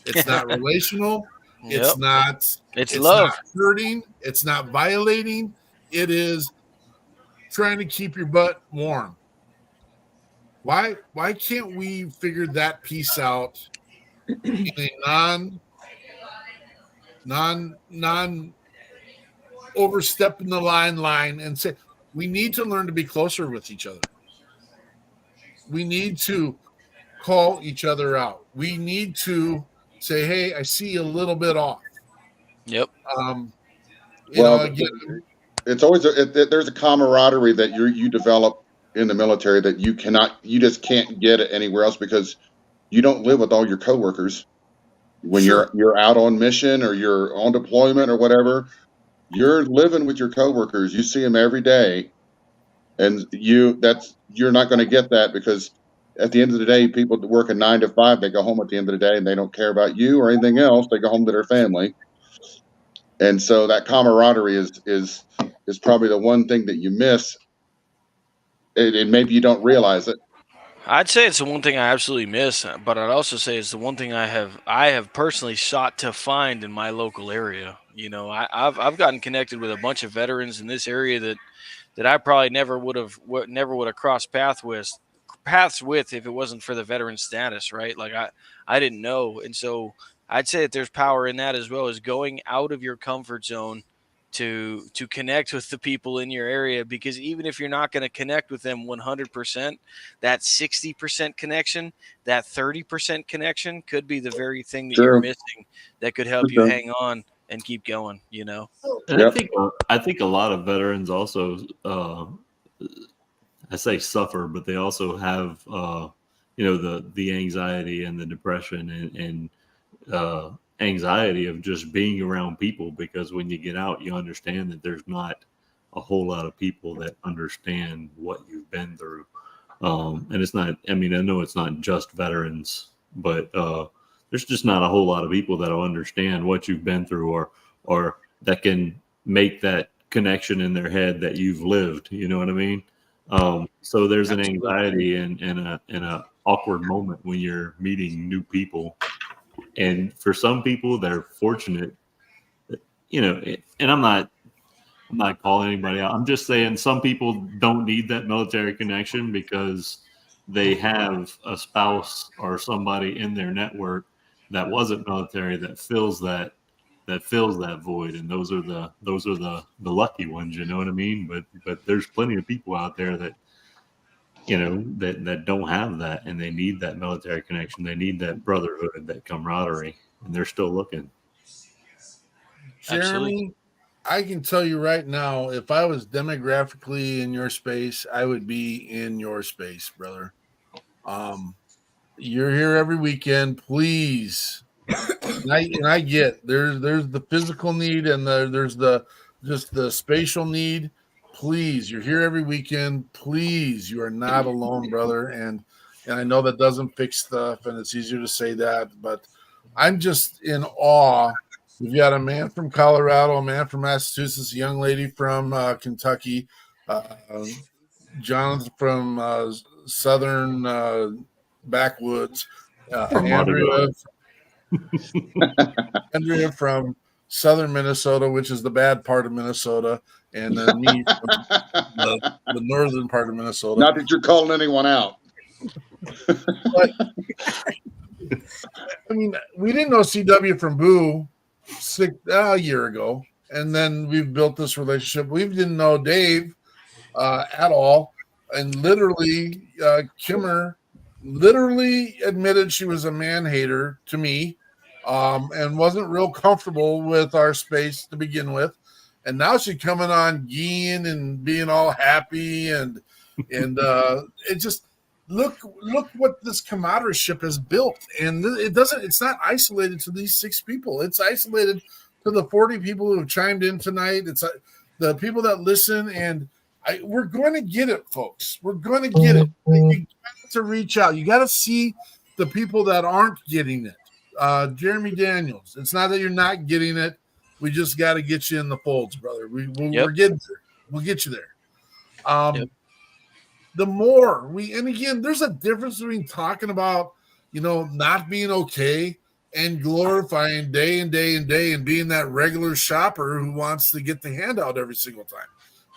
it's not relational, it's Yep. not It's love. not hurting, it's not violating, it is trying to keep your butt warm. Why can't we figure that piece out in a non overstepping the line and say we need to learn to be closer with each other. We need to call each other out. We need to say, hey, I see you a little bit off. Yep. Again, it's always there's a camaraderie that you develop in the military that you just can't get it anywhere else, because you don't live with all your coworkers when Sure. you're out on mission or you're on deployment or whatever. You're living with your coworkers. You see them every day, and you're not going to get that, because at the end of the day, people work a 9 to 5. They go home at the end of the day and they don't care about you or anything else. They go home to their family, and so that camaraderie is probably the one thing that you miss, and maybe you don't realize it. I'd say it's the one thing I absolutely miss, but I'd also say it's the one thing I have personally sought to find in my local area. I've gotten connected with a bunch of veterans in this area that I probably never would have crossed paths with if it wasn't for the veteran status, right? Like I didn't know, and so I'd say that there's power in that as well as going out of your comfort zone to connect with the people in your area, because even if you're not going to connect with them 100%, that 60% connection, that 30% connection could be the very thing that you're missing that could help you hang on and keep going. And I think a lot of veterans also, I say suffer, but they also have, the anxiety and the depression and anxiety of just being around people, because when you get out, you understand that there's not a whole lot of people that understand what you've been through. And it's not, I know it's not just veterans, but there's just not a whole lot of people that'll understand what you've been through or that can make that connection in their head that you've lived. You know what I mean? So there's an anxiety and a awkward moment when you're meeting new people. And for some people, they're fortunate, and I'm not calling anybody out. I'm just saying some people don't need that military connection because they have a spouse or somebody in their network that wasn't military that fills that void, and those are the lucky ones. You know what I mean? But there's plenty of people out there that that don't have that, and they need that military connection. They need that brotherhood, that camaraderie, and they're still looking. Jeremy, absolutely. I can tell you right now, if I was demographically in your space, I would be in your space, brother. You're here every weekend, please. And I get there's the physical need and there's the spatial need. Please, you're here every weekend. Please, you are not alone, brother. And I know that doesn't fix stuff, and it's easier to say that, but I'm just in awe. We've got a man from Colorado, a man from Massachusetts, a young lady from Kentucky, Jonathan from southern backwoods, Andrea from southern Minnesota, which is the bad part of Minnesota, and then me from the northern part of Minnesota. Not that you're calling anyone out. But, we didn't know CW from Boo a year ago, and then we've built this relationship. We didn't know Dave at all, and literally Kimmer literally admitted she was a man hater to me, and wasn't real comfortable with our space to begin with, and now she's coming on geeing and being all happy and it just look what this camaraderie has built. And it's not isolated to these 6 people. It's isolated to the 40 people who have chimed in tonight. It's the people that listen, and we're going to get it, folks. We're going to get it. You got to reach out. You got to see the people that aren't getting it. Jeremy Daniels, it's not that you're not getting it. We just got to get you in the folds, brother. We're getting there. We'll get you there. The more and again, there's a difference between talking about, not being okay and glorifying day and day and day and being that regular shopper who wants to get the handout every single time.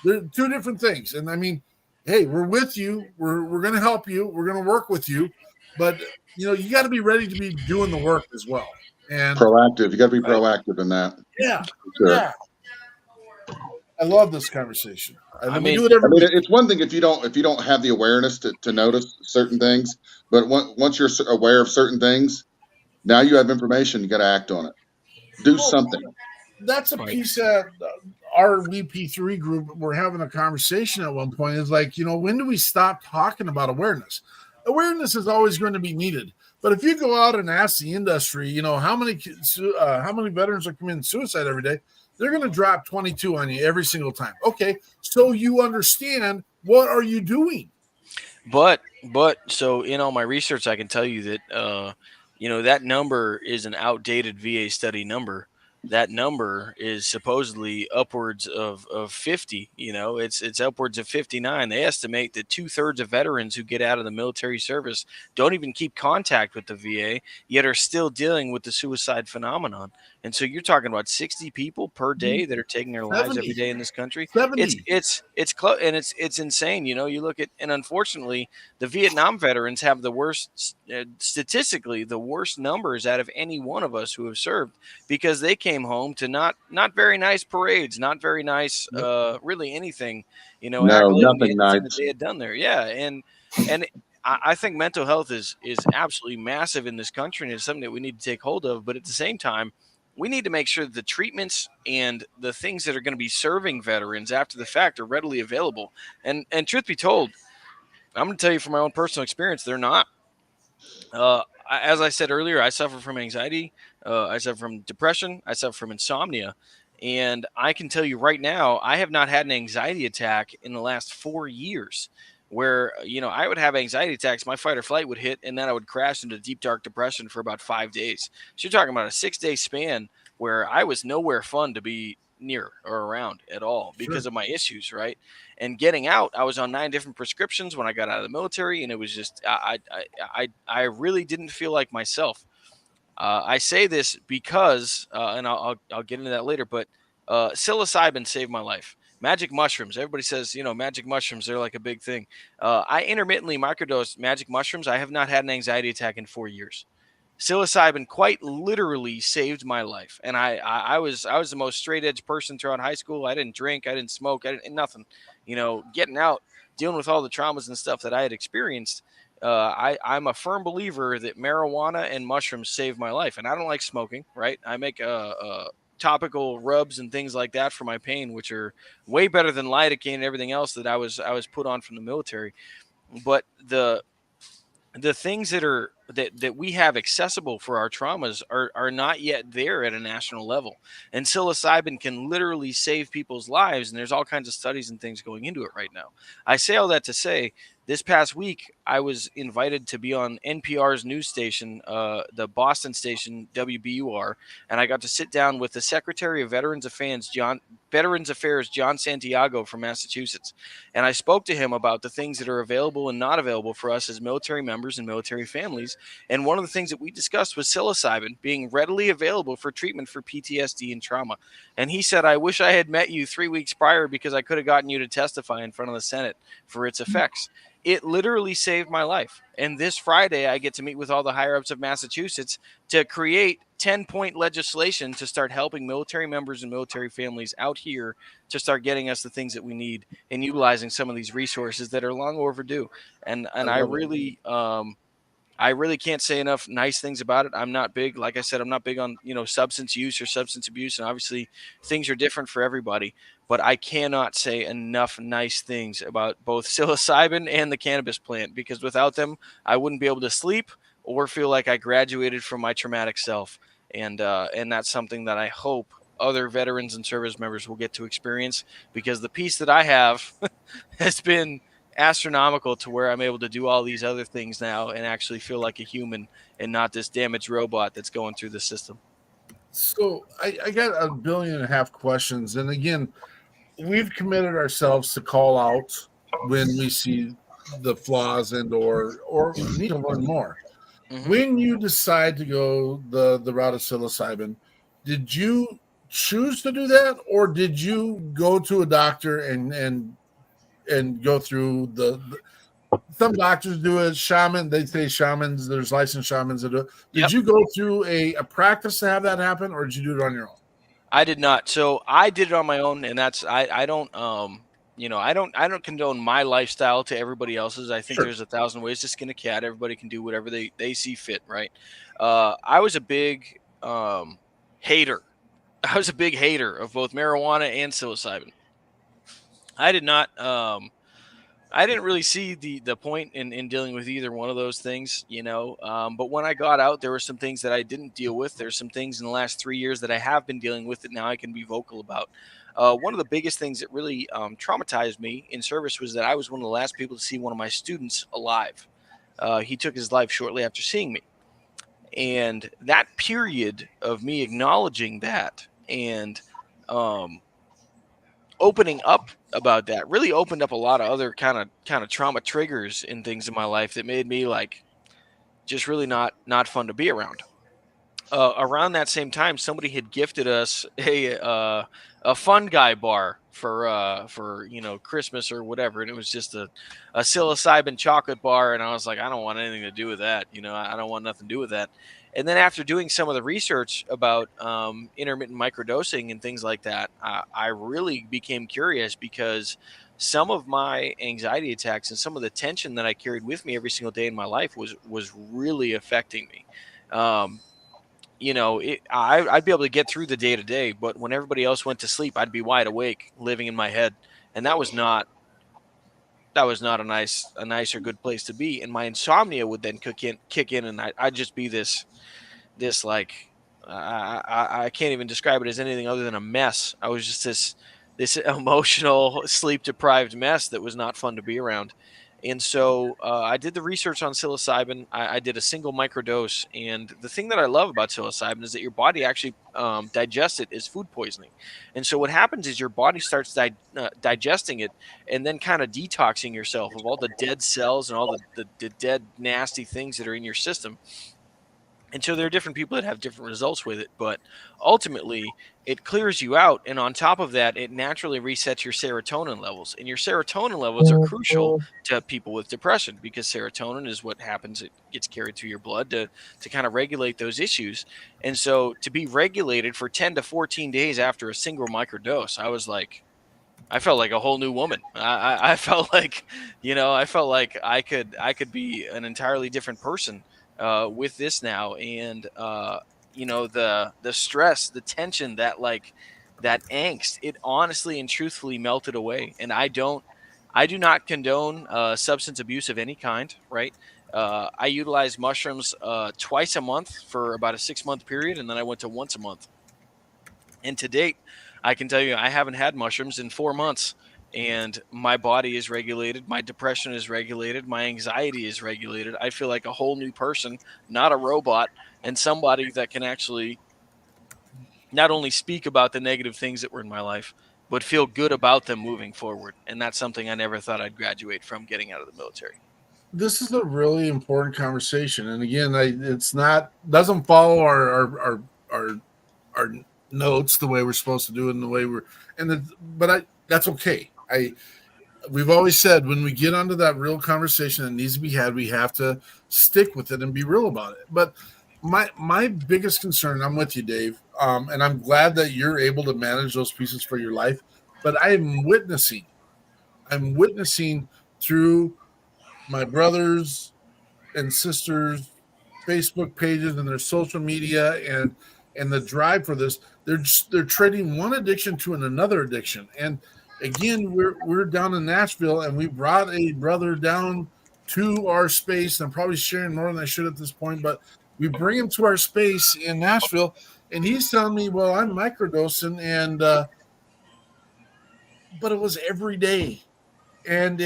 They're 2 different things. And hey, we're with you. We're going to help you. We're going to work with you. But, you got to be ready to be doing the work as well. And proactive. You got to be proactive in that. Yeah. Sure. Yeah. I love this conversation. It's one thing if you don't have the awareness to notice certain things, but once you're aware of certain things, now you have information. You got to act on it. Do something. That's a piece that our VP3 group, we're having a conversation at one point. Is like, when do we stop talking about awareness? Awareness is always going to be needed. But if you go out and ask the industry, how many veterans are committing suicide every day, they're going to drop 22 on you every single time. Okay, so you understand, what are you doing? But so in all my research, I can tell you that that number is an outdated VA study number. that number is supposedly upwards of 50. It's upwards of 59. They estimate that 2/3 of veterans who get out of the military service don't even keep contact with the VA, yet are still dealing with the suicide phenomenon. And so you're talking about 60 people per day that are taking their lives every 70. day in this country. 70. It's close, and it's insane. You look at, and unfortunately, the Vietnam veterans have the worst, statistically, the worst numbers out of any one of us who have served, because they came home to not very nice parades, not very nice, really anything, No, accolade nothing anything that nice. they had done there. Yeah, and I think mental health is absolutely massive in this country, and it's something that we need to take hold of. But at the same time, we need to make sure that the treatments and the things that are going to be serving veterans after the fact are readily available. And truth be told, I'm going to tell you from my own personal experience, they're not. As I said earlier, I suffer from anxiety. I suffer from depression. I suffer from insomnia. And I can tell you right now, I have not had an anxiety attack in the last 4 years, where, I would have anxiety attacks. My fight or flight would hit, and then I would crash into deep, dark depression for about 5 days. So you're talking about a 6-day span where I was nowhere fun to be near or around at all because of my issues, right? And getting out, I was on 9 different prescriptions when I got out of the military, and it was just I really didn't feel like myself. I say this because, and I'll get into that later, but psilocybin saved my life. Magic mushrooms. Everybody says, magic mushrooms, they're like a big thing. I intermittently microdosed magic mushrooms. I have not had an anxiety attack in 4 years. Psilocybin quite literally saved my life, and I was the most straight edge person throughout high school. I didn't drink, I didn't smoke, I didn't nothing. Getting out, dealing with all the traumas and stuff that I had experienced. I'm a firm believer that marijuana and mushrooms saved my life, and I don't like smoking. Right? I make topical rubs and things like that for my pain, which are way better than lidocaine and everything else that I was put on from the military. But the things that we have accessible for our traumas are not yet there at a national level, and psilocybin can literally save people's lives, and there's all kinds of studies and things going into it right now. I say all that to say, this past week I was invited to be on NPR's news station, the Boston station WBUR, and I got to sit down with the Secretary of Veterans Affairs John Santiago from Massachusetts, and I spoke to him about the things that are available and not available for us as military members and military families. And one of the things that we discussed was psilocybin being readily available for treatment for PTSD and trauma. And he said, I wish I had met you 3 weeks prior, because I could have gotten you to testify in front of the Senate for its effects. It literally saved my life. And this Friday, I get to meet with all the higher ups of Massachusetts to create 10-point legislation to start helping military members and military families out here to start getting us the things that we need and utilizing some of these resources that are long overdue. And I really can't say enough nice things about it. I'm not big, like I said, I'm not big on, substance use or substance abuse. And obviously things are different for everybody, but I cannot say enough nice things about both psilocybin and the cannabis plant, because without them, I wouldn't be able to sleep or feel like I graduated from my traumatic self. And that's something that I hope other veterans and service members will get to experience, because the peace that I have has been astronomical, to where I'm able to do all these other things now and actually feel like a human and not this damaged robot that's going through the system. So I got 1.5 billion questions. And again, we've committed ourselves to call out when we see the flaws or need to learn more. Mm-hmm. When you decide to go the route of psilocybin, did you choose to do that, or did you go to a doctor and go through the some doctors do it, shaman, they say shamans, there's licensed shamans that do it. Did you go through a practice to have that happen, or did you do it on your own? I did not. So I did it on my own, and that's I don't I don't condone my lifestyle to everybody else's. I think there's 1,000 ways to skin a cat. Everybody can do whatever they see fit, right? I was a big hater. I was a big hater of both marijuana and psilocybin. I did not I didn't really see the point in dealing with either one of those things, but when I got out, there were some things that I didn't deal with. There's some things in the last 3 years that I have been dealing with that now I can be vocal about. One of the biggest things that really traumatized me in service was that I was one of the last people to see one of my students alive. He took his life shortly after seeing me. And that period of me acknowledging that And opening up about that really opened up a lot of other kind of trauma triggers and things in my life that made me like just really not fun to be around. Around that same time, somebody had gifted us a fun guy bar for Christmas or whatever, and it was just a psilocybin chocolate bar, and I was like, I don't want anything to do with that. I don't want nothing to do with that. And then after doing some of the research about intermittent microdosing and things like that, I really became curious because some of my anxiety attacks and some of the tension that I carried with me every single day in my life was really affecting me. Um, I'd be able to get through the day to day, but when everybody else went to sleep, I'd be wide awake, living in my head, and that was not a nice or good place to be. And my insomnia would then kick in, and I'd just be this like I can't even describe it as anything other than a mess. I was just this emotional, sleep deprived mess that was not fun to be around. And so I did the research on psilocybin. I did a single microdose. And the thing that I love about psilocybin is that your body actually digests it as food poisoning. And so what happens is your body starts digesting it and then kind of detoxing yourself of all the dead cells and all the dead, nasty things that are in your system. And so there are different people that have different results with it, but ultimately it clears you out. And on top of that, it naturally resets your serotonin levels. And your serotonin levels are crucial to people with depression because serotonin is what happens. It gets carried through your blood to kind of regulate those issues. And so to be regulated for 10 to 14 days after a single microdose, I felt like a whole new woman. I felt like, I could be an entirely different person with this now. And the stress, the tension, that angst, it honestly and truthfully melted away. And I do not condone substance abuse of any kind, right? I utilize mushrooms twice a month for about a 6-month period, and then I went to once a month. And to date, I can tell you I haven't had mushrooms in 4 months. And my body is regulated, my depression is regulated, my anxiety is regulated. I feel like a whole new person, not a robot, and somebody that can actually not only speak about the negative things that were in my life, but feel good about them moving forward. And that's something I never thought I'd graduate from getting out of the military. This is a really important conversation, and again, doesn't follow our notes the way we're supposed to do it, and the way that's okay. We've always said when we get onto that real conversation that needs to be had, we have to stick with it and be real about it. But my biggest concern, I'm with you, Dave, and I'm glad that you're able to manage those pieces for your life. But I'm witnessing through my brothers and sisters' Facebook pages and their social media and the drive for this. They're trading one addiction to another addiction. And again, we're down in Nashville, and we brought a brother down to our space. I'm probably sharing more than I should at this point, but we bring him to our space in Nashville, and he's telling me, well, I'm microdosing, and but it was every day, and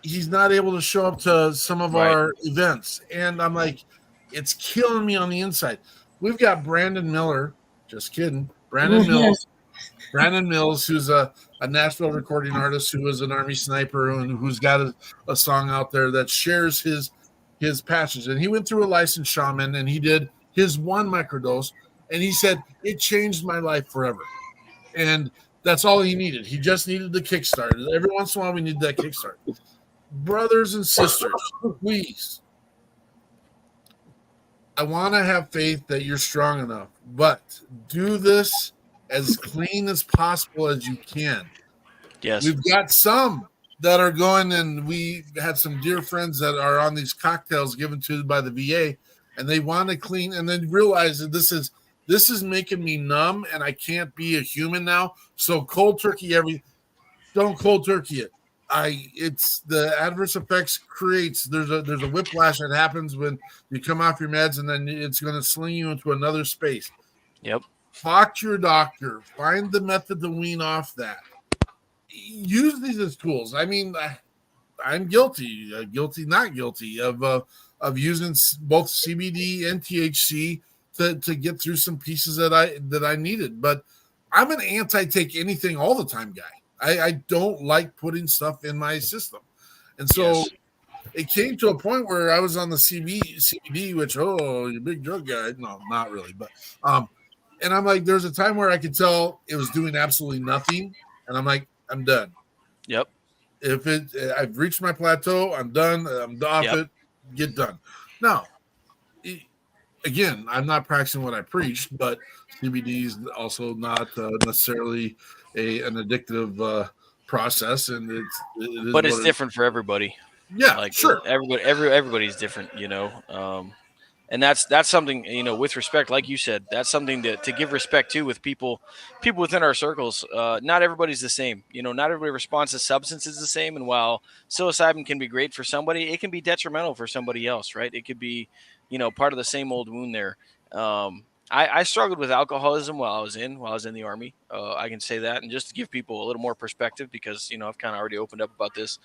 he's not able to show up to some of our events, and I'm like, it's killing me on the inside. We've got Brandon Miller, just kidding, Brandon Mills, who's a Nashville recording artist who was an Army sniper and who's got a song out there that shares his passions. And he went through a licensed shaman, and he did his one microdose, and he said, it changed my life forever. And that's all he needed. He just needed the kickstart. Every once in a while, we need that kickstart. Brothers and sisters, please. I want to have faith that you're strong enough, but do this as clean as possible as you can. Yes. We've got some that are going, and we had some dear friends that are on these cocktails given to by the VA, and they want to clean, and then realize that this is making me numb, and I can't be a human now. So cold turkey don't cold turkey it. It's the adverse effects there's a whiplash that happens when you come off your meds, and then it's going to sling you into another space. Yep. Talk to your doctor. Find the method to wean off that. Use these as tools. I mean, I'm not guilty of using both CBD and THC to get through some pieces that I needed. But I'm an anti-take anything all the time guy. I don't like putting stuff in my system. And so it came to a point where I was on the CBD, which, you're a big drug guy. No, not really. But, and I'm like, there's a time where I could tell it was doing absolutely nothing. And I'm like, I'm done. Yep. I've reached my plateau, I'm done. I'm off it. Get done. Now, again, I'm not practicing what I preach, but CBD is also not necessarily an addictive process, and it's different for everybody. Yeah, like sure. Everybody's different, and that's something, with respect, like you said, that's something to give respect to with people within our circles. Not everybody's the same. Not everybody responds to substances the same. And while psilocybin can be great for somebody, it can be detrimental for somebody else, right? It could be, part of the same old wound there. I struggled with alcoholism while I was in the Army. I can say that. And just to give people a little more perspective, because, I've kind of already opened up about this.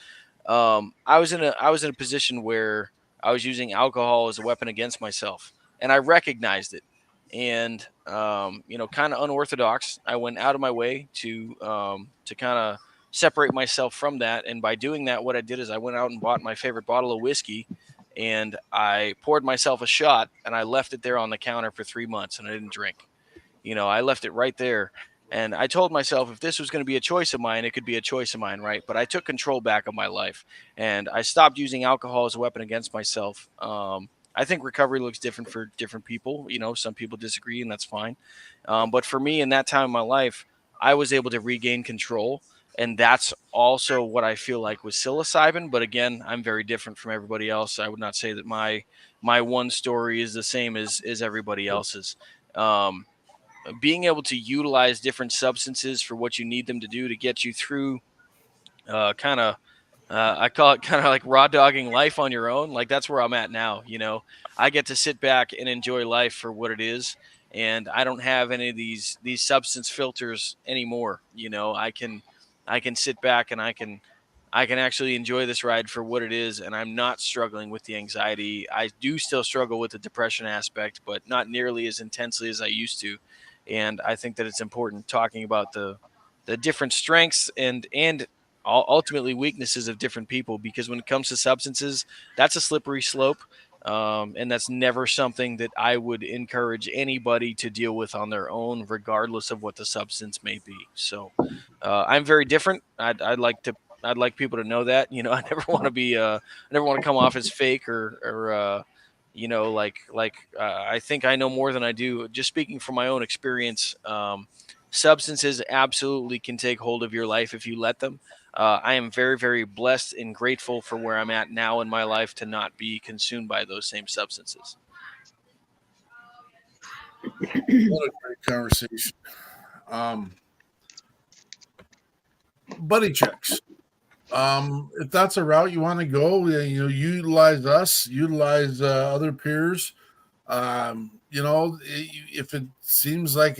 I was in a position where I was using alcohol as a weapon against myself, and I recognized it. And kind of unorthodox, I went out of my way to kind of separate myself from that. And by doing that, what I did is I went out and bought my favorite bottle of whiskey, and I poured myself a shot, and I left it there on the counter for 3 months, and I didn't drink. I left it right there. And I told myself, if this was going to be a choice of mine, it could be a choice of mine, right? But I took control back of my life, and I stopped using alcohol as a weapon against myself. I think recovery looks different for different people. Some people disagree, and that's fine. But for me, in that time of my life, I was able to regain control, and that's also what I feel like with psilocybin. But again, I'm very different from everybody else. I would not say that my one story is the same as everybody else's. Being able to utilize different substances for what you need them to do to get you through I call it kind of like raw dogging life on your own. Like, that's where I'm at now. I get to sit back and enjoy life for what it is. And I don't have any of these substance filters anymore. I can sit back and I can actually enjoy this ride for what it is. And I'm not struggling with the anxiety. I do still struggle with the depression aspect, but not nearly as intensely as I used to. And I think that it's important talking about the different strengths and ultimately weaknesses of different people, because when it comes to substances, that's a slippery slope. And that's never something that I would encourage anybody to deal with on their own, regardless of what the substance may be. So I'm very different. I'd like people to know that. I never want to come off as fake or I think I know more than I do. Just speaking from my own experience, substances absolutely can take hold of your life if you let them. I am very, very blessed and grateful for where I'm at now in my life to not be consumed by those same substances. What a great conversation. Buddy checks. If that's a route you want to go, utilize us, utilize other peers. If it seems like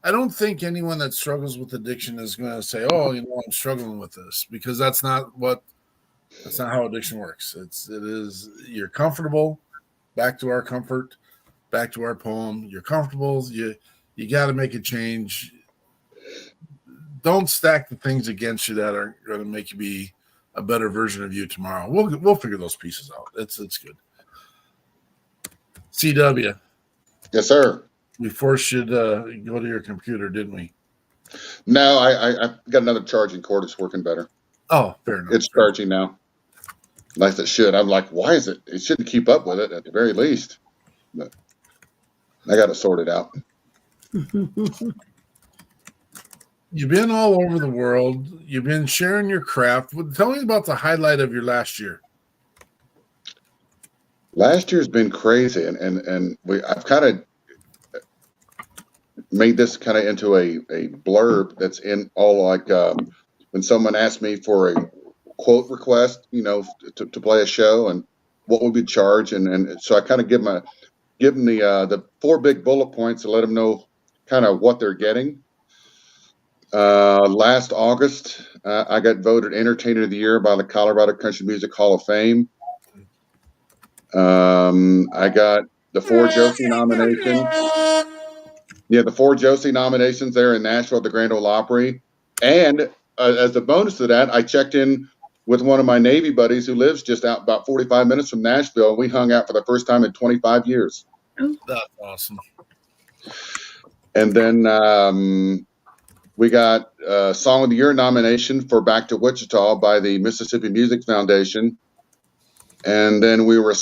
I don't think anyone that struggles with addiction is going to say, I'm struggling with this, because that's not how addiction works. You're comfortable, back to our comfort, back to our poem. You're comfortable. You got to make a change. Don't stack the things against you that are going to make you be a better version of you tomorrow. We'll figure those pieces out. It's good. CW. Yes, sir. We forced you to go to your computer, didn't we? No, I got another charging cord. It's working better. Oh, fair enough. It's charging now. Like it should. I'm like, why is it? It shouldn't keep up with it at the very least. But I got it sorted out. You've been all over the world. You've been sharing your craft. Tell me about the highlight of your last year. Last year's been crazy, and I've kind of made this kind of into a blurb that's in all, like when someone asked me for a quote request, to play a show and what would be charged, and so I kind of give them the 4 big bullet points to let them know kind of what they're getting. Last August, I got voted Entertainer of the Year by the Colorado Country Music Hall of Fame. I got the 4 Josie nomination. Yeah, the 4 Josie nominations there in Nashville at the Grand Ole Opry. And as a bonus to that, I checked in with one of my Navy buddies who lives just out about 45 minutes from Nashville. We hung out for the first time in 25 years. That's awesome. And then we got a Song of the Year nomination for Back to Wichita by the Mississippi Music Foundation. And then we were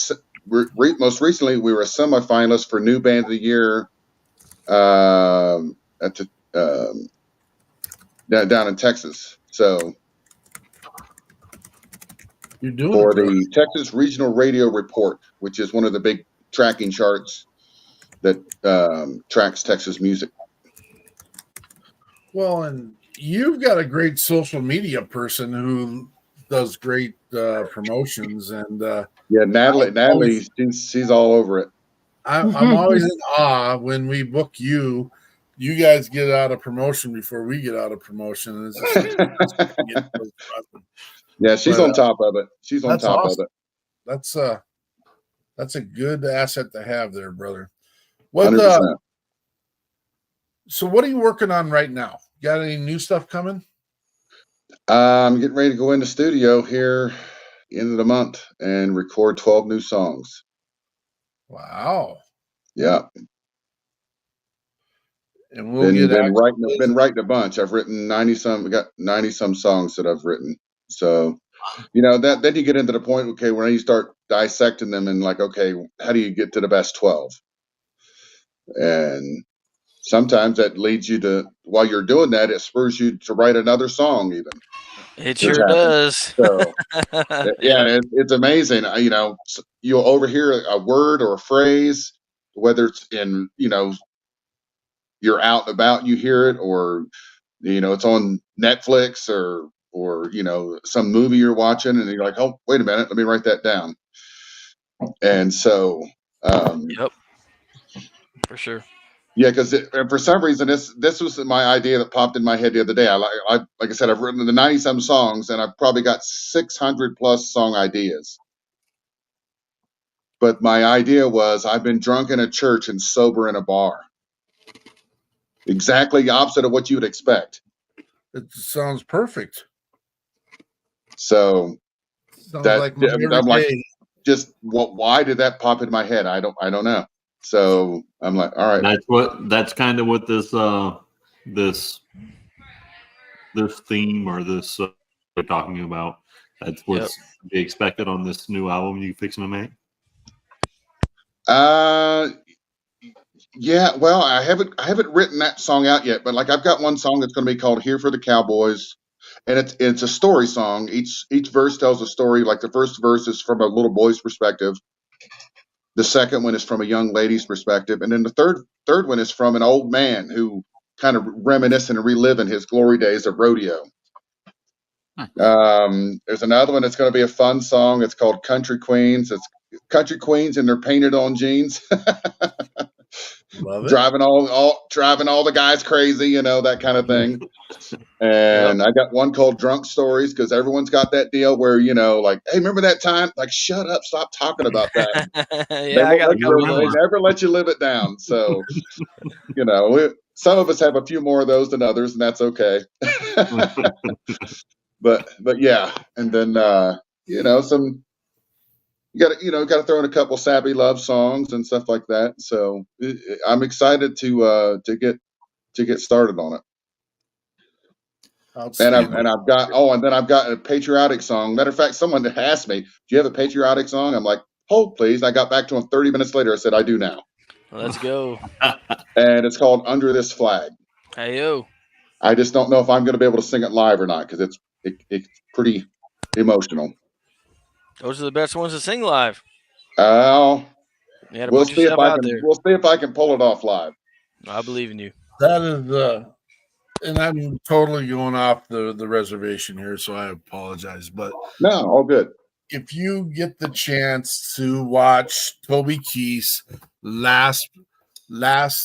most recently we were a semifinalist for New Band of the Year at the down in Texas. So you're doing for the Texas Regional Radio Report, which is one of the big tracking charts that tracks Texas music. Well, and you've got a great social media person who does great promotions, and yeah, Natalie, she's all over it. I'm always in awe when we book you. You guys get out of promotion before we get out of promotion. It's just, yeah, she's on top of it. She's on top awesome. of it. That's a good asset to have there, brother. 100%. So what are you working on right now? Got any new stuff coming? I'm getting ready to go in the studio here end of the month and record 12 new songs. Wow. Yeah. And we'll been writing a bunch. I've written 90 some songs that I've written. So, then you get into the point, okay, when you start dissecting them and like, okay, how do you get to the best 12? And sometimes that leads you to, while you're doing that, it spurs you to write another song even. It sure does. So, yeah, it's amazing. You'll overhear a word or a phrase, whether it's in, you're out and about, you hear it, or, it's on Netflix or some movie you're watching and you're like, oh, wait a minute, let me write that down. And so, yep, for sure. Yeah, because for some reason this was my idea that popped in my head the other day. Like I said, I've written the 90-some songs, and I've probably got 600 plus song ideas. But my idea was I've been drunk in a church and sober in a bar. Exactly the opposite of what you would expect. It sounds perfect. So sounds like I'm like, just why did that pop in my head? I don't know. So I'm like, all right. That's kind of what this theme or this we're talking about. That's what's to be expected on this new album you fixing to make. Yeah. Well, I haven't written that song out yet, but like I've got one song that's going to be called "Here for the Cowboys," and it's a story song. Each verse tells a story. Like the first verse is from a little boy's perspective. The second one is from a young lady's perspective. And then the third one is from an old man who kind of reminiscing and reliving his glory days of rodeo. There's another one that's going to be a fun song. It's called Country Queens. It's Country Queens and they're painted on jeans. Love it. driving all the guys crazy, that kind of thing. And I got one called Drunk Stories because everyone's got that deal where, like, hey, remember that time? Like, shut up, stop talking about that. They never let you live it down. So, some of us have a few more of those than others, and that's okay. but yeah, and then some. You got to throw in a couple sappy love songs and stuff like that. So I'm excited to get started on it. And I've got a patriotic song. Matter of fact, someone asked me, "Do you have a patriotic song?" I'm like, "Hold please." I got back to him 30 minutes later. I said, "I do now." Let's go. And it's called "Under This Flag." Hey-o. I just don't know if I'm going to be able to sing it live or not because it's pretty emotional. Those are the best ones to sing live. We'll see if I can pull it off live. I believe in you. That is and I'm totally going off the reservation here, so I apologize. But no, all good. If you get the chance to watch Toby Keith's last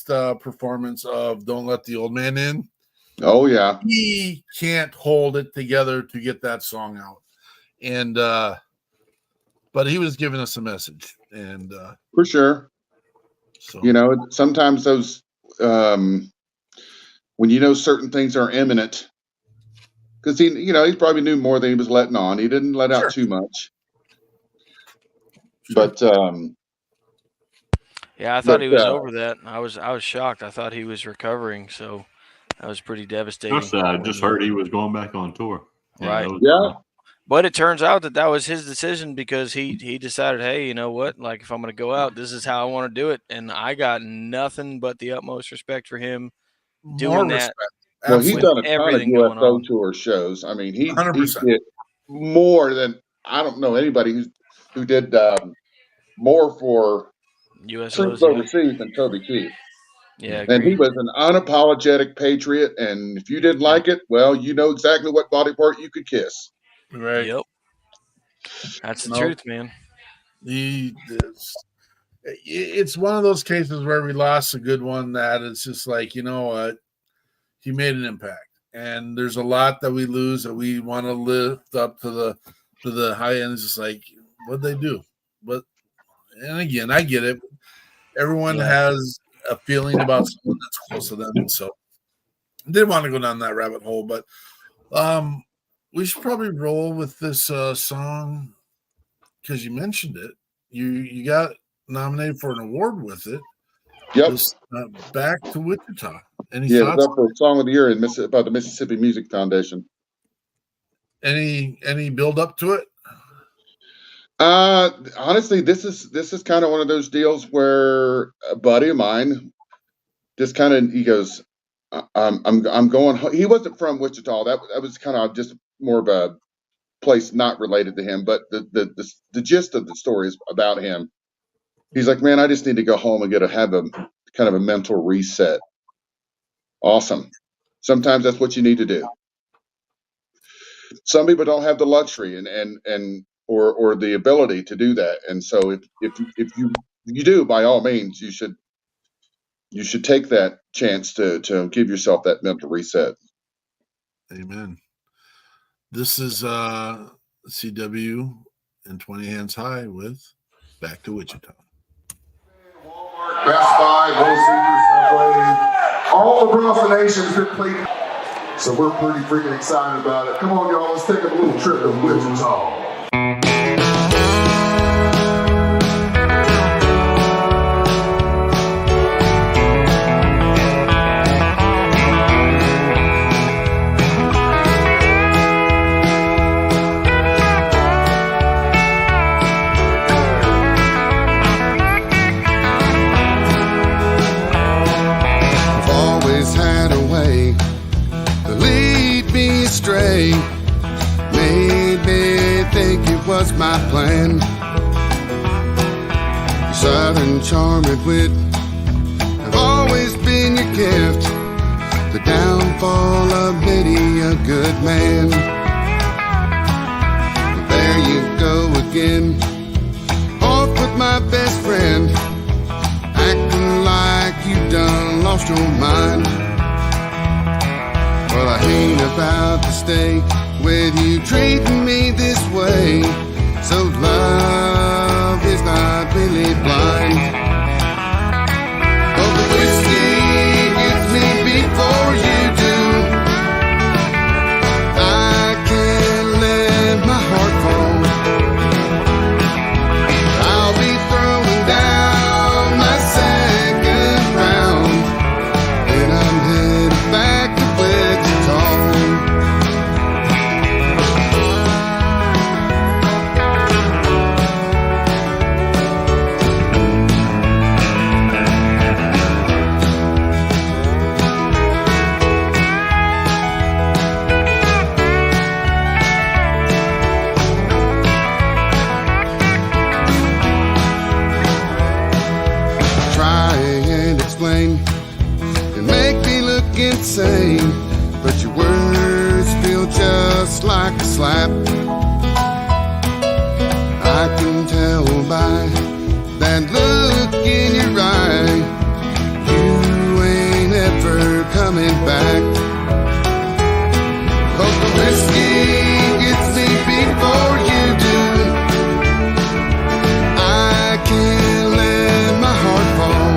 performance of "Don't Let the Old Man In," oh yeah, he can't hold it together to get that song out, and but he was giving us a message, and for sure. So sometimes those when certain things are imminent, because he probably knew more than he was letting on. He didn't let out too much. Sure. But I thought he was over that. I was shocked. I thought he was recovering, so that was pretty devastating. I just heard he was going back on tour. Right. Yeah. But it turns out that was his decision, because he decided, hey, you know what? Like, if I'm going to go out, this is how I want to do it. And I got nothing but the utmost respect for him doing that. Well, he's done a ton of everything going USO on. tour shows. I mean, he 100%. did more than I don't know anybody who did more for USOs, troops overseas than Toby Keith. Yeah, and he agreed. was an unapologetic patriot. And if you didn't like it, well, you know exactly what body part you could kiss. Right. Yep. That's the truth, man. It's one of those cases where we lost a good one that it's just like, you know what? He made an impact. And there's a lot that we lose that we want to lift up to the high end. It's just like, what'd they do? And again, I get it. Everyone has a feeling about someone that's close to them. And so I didn't want to go down that rabbit hole, but we should probably roll with this song because you mentioned it. You got nominated for an award with it. Yep. This, Back to Wichita. Any It's thoughts? up for Song of the Year about the Mississippi Music Foundation. Any build up to it? Honestly, this is kind of one of those deals where a buddy of mine just he goes, I'm going. He wasn't from Wichita. That was kind of just more of a place not related to him, but the gist of the story is about him. He's like, man, I just need to go home and have a kind of a mental reset. Awesome. Sometimes that's what you need to do. Some people don't have the luxury or the ability to do that, and so if you do, by all means, you should take that chance to give yourself that mental reset. Amen. This is CW and 20 Hands High with Back to Wichita. Best Buy, Little Caesars, Subway, all across the nation's been played. So we're pretty freaking excited about it. Come on, y'all, let's take a little trip to Wichita. Made me think it was my plan. Your southern charm and wit have always been your gift. The downfall of many a good man. But there you go again, off with my best friend, acting like you done lost your mind. Well, I ain't about to stay with you treating me this way. So love is not really blind. Oh, the whiskey gets me before you do. I can't let my heart fall. I'll be throwing down my second round, and I'm headed back to insane, but your words feel just like a slap. I can tell by that look in your eye, you ain't ever coming back. Hope the whiskey gets me before you do. I can't let my heart fall.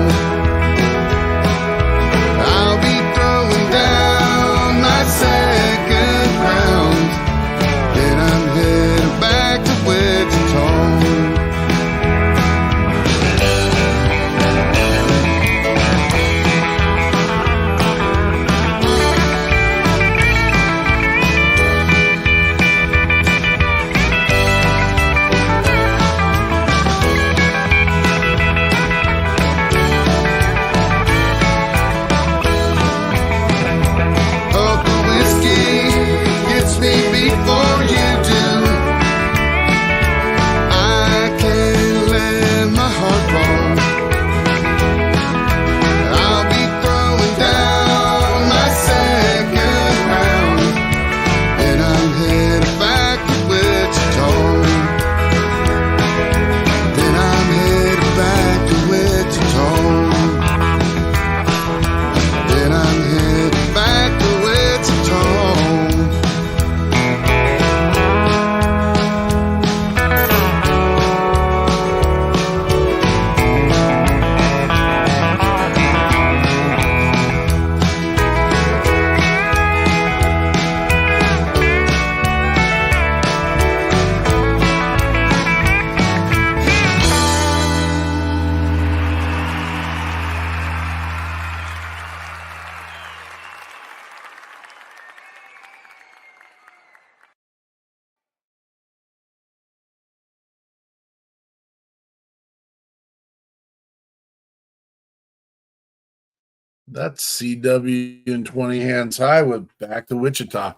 That's CW and 20 Hands High with Back to Wichita.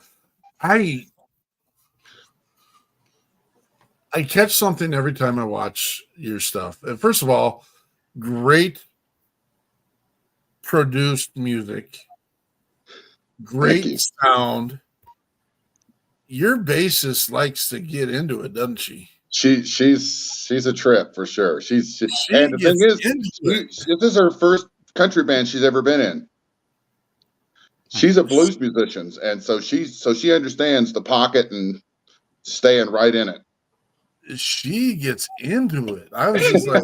I catch something every time I watch your stuff. And first of all, great produced music, great sound. Your bassist likes to get into it, doesn't she? She's a trip for sure. And the thing is, this is her first country band she's ever been in. She's a blues musician, and so she understands the pocket and staying right in it. She gets into it. I was just like,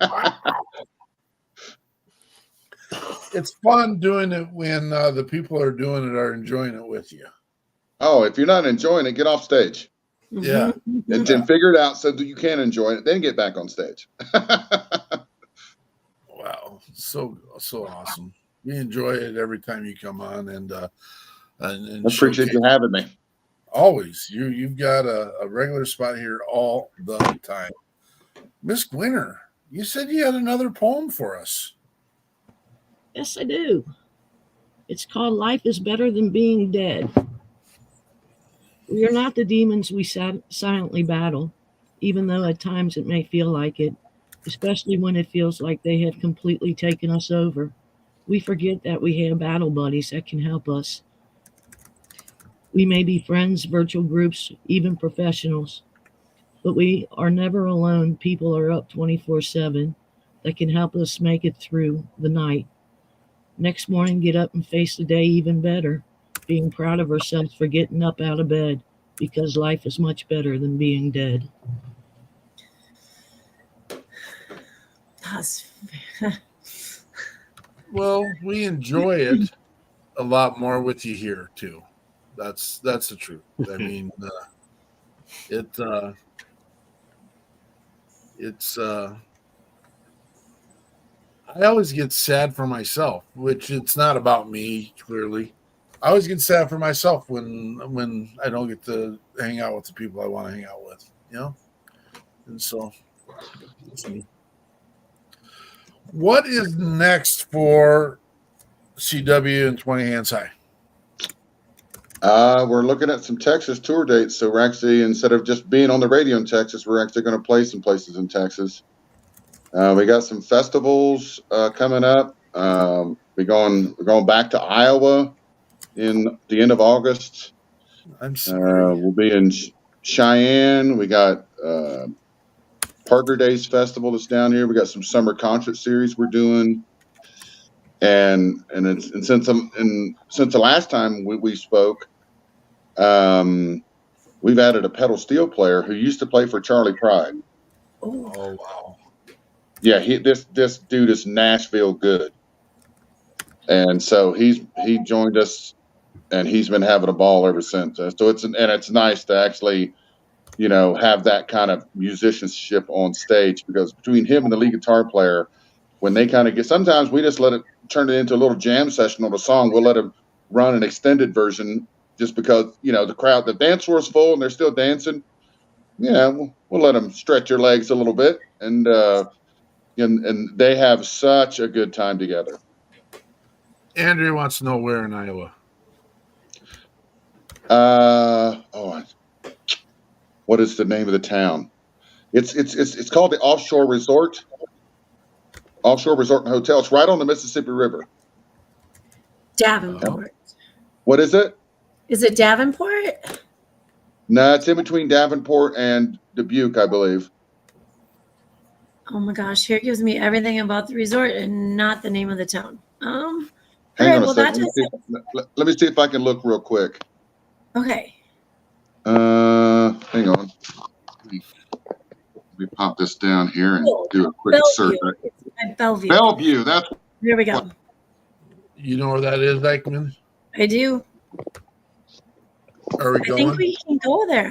wow. It's fun doing it when the people are doing it are enjoying it with you. Oh, if you're not enjoying it, get off stage. Yeah. And then figure it out so that you can enjoy it, then get back on stage. Wow. So awesome. We enjoy it every time you come on, and I appreciate you having me. Always. You've got a regular spot here all the time. Miss Gwinner, you said you had another poem for us. Yes, I do. It's called Life is Better Than Being Dead. We are not the demons we silently battle, even though at times it may feel like it, especially when it feels like they have completely taken us over. We forget that we have battle buddies that can help us. We may be friends, virtual groups, even professionals, but we are never alone. People are up 24/7 that can help us make it through the night. Next morning, get up and face the day even better, being proud of ourselves for getting up out of bed, because life is much better than being dead. Well, we enjoy it a lot more with you here too. That's the truth. I mean, it's I always get sad for myself, which it's not about me, clearly. I always get sad for myself when I don't get to hang out with the people I want to hang out with, And so, that's me. What is next for CW and 20 Hands High? We're looking at some Texas tour dates. So we're actually, instead of just being on the radio in Texas, we're actually going to play some places in Texas. We got some festivals coming up. We're going back to Iowa in the end of August. I'm sorry. We'll be in Cheyenne. We got Parker Days Festival that's down here. We got some summer concert series we're doing. And since the last time we spoke, we've added a pedal steel player who used to play for Charlie Pride. Oh wow! Yeah, this dude is Nashville good, and so he joined us, and he's been having a ball ever since. So it's nice to actually, have that kind of musicianship on stage, because between him and the lead guitar player, when they kind of get, sometimes we just let it turn it into a little jam session on a song. We'll let him run an extended version just because, the crowd, the dance floor is full and they're still dancing. Yeah, we'll let them stretch their legs a little bit. And they have such a good time together. Andrew wants to know where in Iowa. What is the name of the town? It's called the Offshore Resort. Offshore Resort and Hotel. It's right on the Mississippi River. Davenport. What is it? Is it Davenport? No, it's in between Davenport and Dubuque, I believe. Oh my gosh, here it gives me everything about the resort and not the name of the town. Hang on a second. Let me see if I can look real quick. Okay. Hang on. Let me pop this down here and do a quick search. Bellevue. Bellevue. That's. There we go. You know where that is, Eichmann? I do. Are we going? I think we can go there.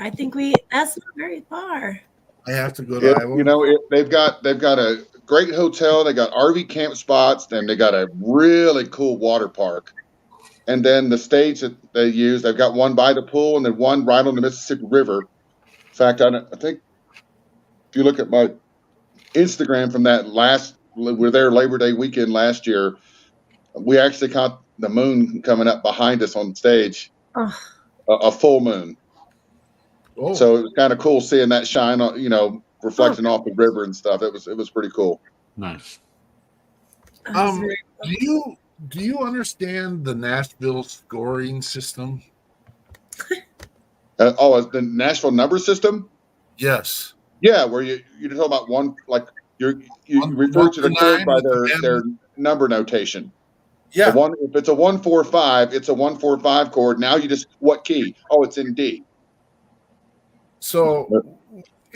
That's not very far. I have to go to Iowa. They've got a great hotel. They got RV camp spots, and they got a really cool water park. And then the stage that they use, they've got one by the pool and then one right on the Mississippi River. In fact, I think if you look at my Instagram from that we're there Labor Day weekend last year, we actually caught the moon coming up behind us on stage, Oh, a full moon. Oh, So it was kind of cool seeing that shine on, reflecting off the river and stuff. It was pretty cool. Nice. that's very do you understand the Nashville scoring system? The Nashville number system? Yes. Yeah, where you're talking about one, like you refer to the chord by their number notation. Yeah. If it's a 1-4-5, it's a 1-4-5 chord. Now you just what key? Oh, it's in D. So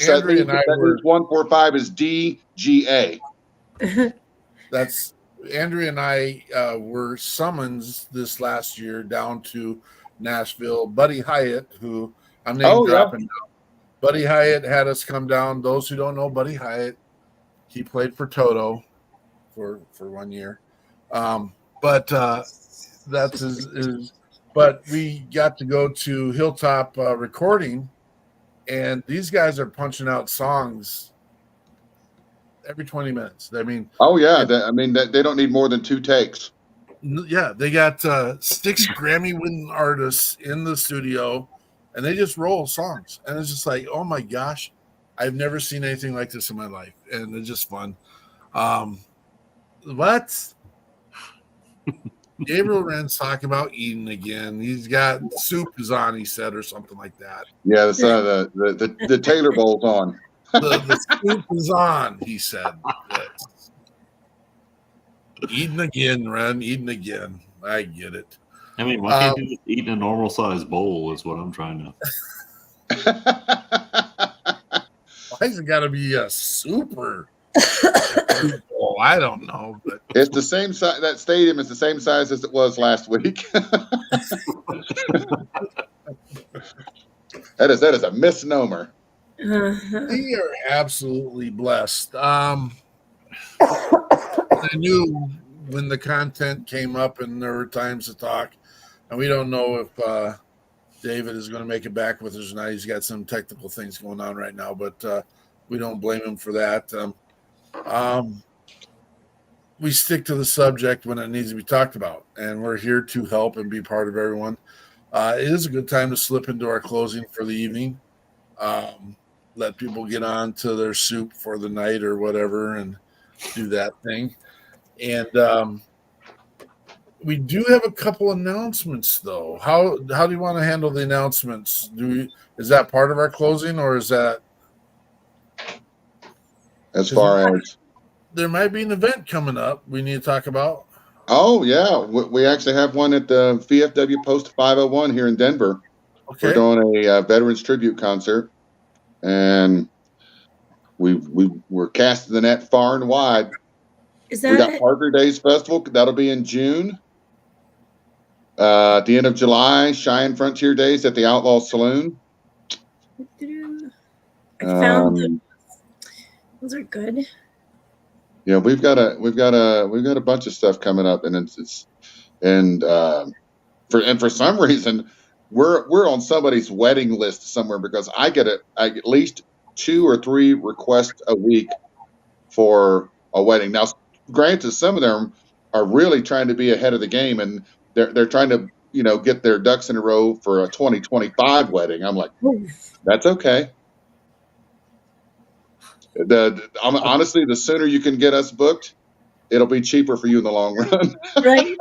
Andrea and I were 1-4-5 is D G A. That's Andrea and I were summoned this last year down to Nashville. Buddy Hyatt, who I'm name dropping now. Buddy Hyatt had us come down. Those who don't know Buddy Hyatt, he played for Toto for 1 year. But that's his. But we got to go to Hilltop Recording, and these guys are punching out songs every 20 minutes. I mean, they don't need more than 2 takes. Yeah, they got 6 Grammy-winning artists in the studio, and they just roll songs, and it's just like, oh my gosh, I've never seen anything like this in my life, and it's just fun. What? Gabriel Wren's talking about eating again. He's got soup is on, he said, or something like that. Yeah, the Taylor Bowl's on. The soup is on, he said. Eating again, Ren. Eating again. I get it. I mean, why can't you just eat in a normal size bowl? Is what I'm trying to. Why has it got to be a super? bowl? I don't know, but it's the same size. That stadium is the same size as it was last week. That is a misnomer. We are absolutely blessed. I knew when the content came up and there were times to talk, and we don't know if David is going to make it back with us or not. He's got some technical things going on right now, but we don't blame him for that. We stick to the subject when it needs to be talked about, and we're here to help and be part of everyone. It is a good time to slip into our closing for the evening. Let people get on to their soup for the night or whatever and do that thing. And we do have a couple announcements, though. How do you want to handle the announcements? Is that part of our closing, or is that as far as there might be an event coming up we need to talk about? Oh yeah, we actually have one at the VFW Post 501 here in Denver. Okay. We're doing a veterans tribute concert, and we're casting the net far and wide. We got Parker Days Festival. That'll be in June. At the end of July, Cheyenne Frontier Days at the Outlaw Saloon. I found them. Those are good. Yeah, we've got a bunch of stuff coming up, and for some reason we're on somebody's wedding list somewhere, because I get at least 2 or 3 requests a week for a wedding. Now, granted, some of them are really trying to be ahead of the game, and they're trying to get their ducks in a row for a 2025 wedding. I'm like, that's okay. Honestly, the sooner you can get us booked, it'll be cheaper for you in the long run. Right.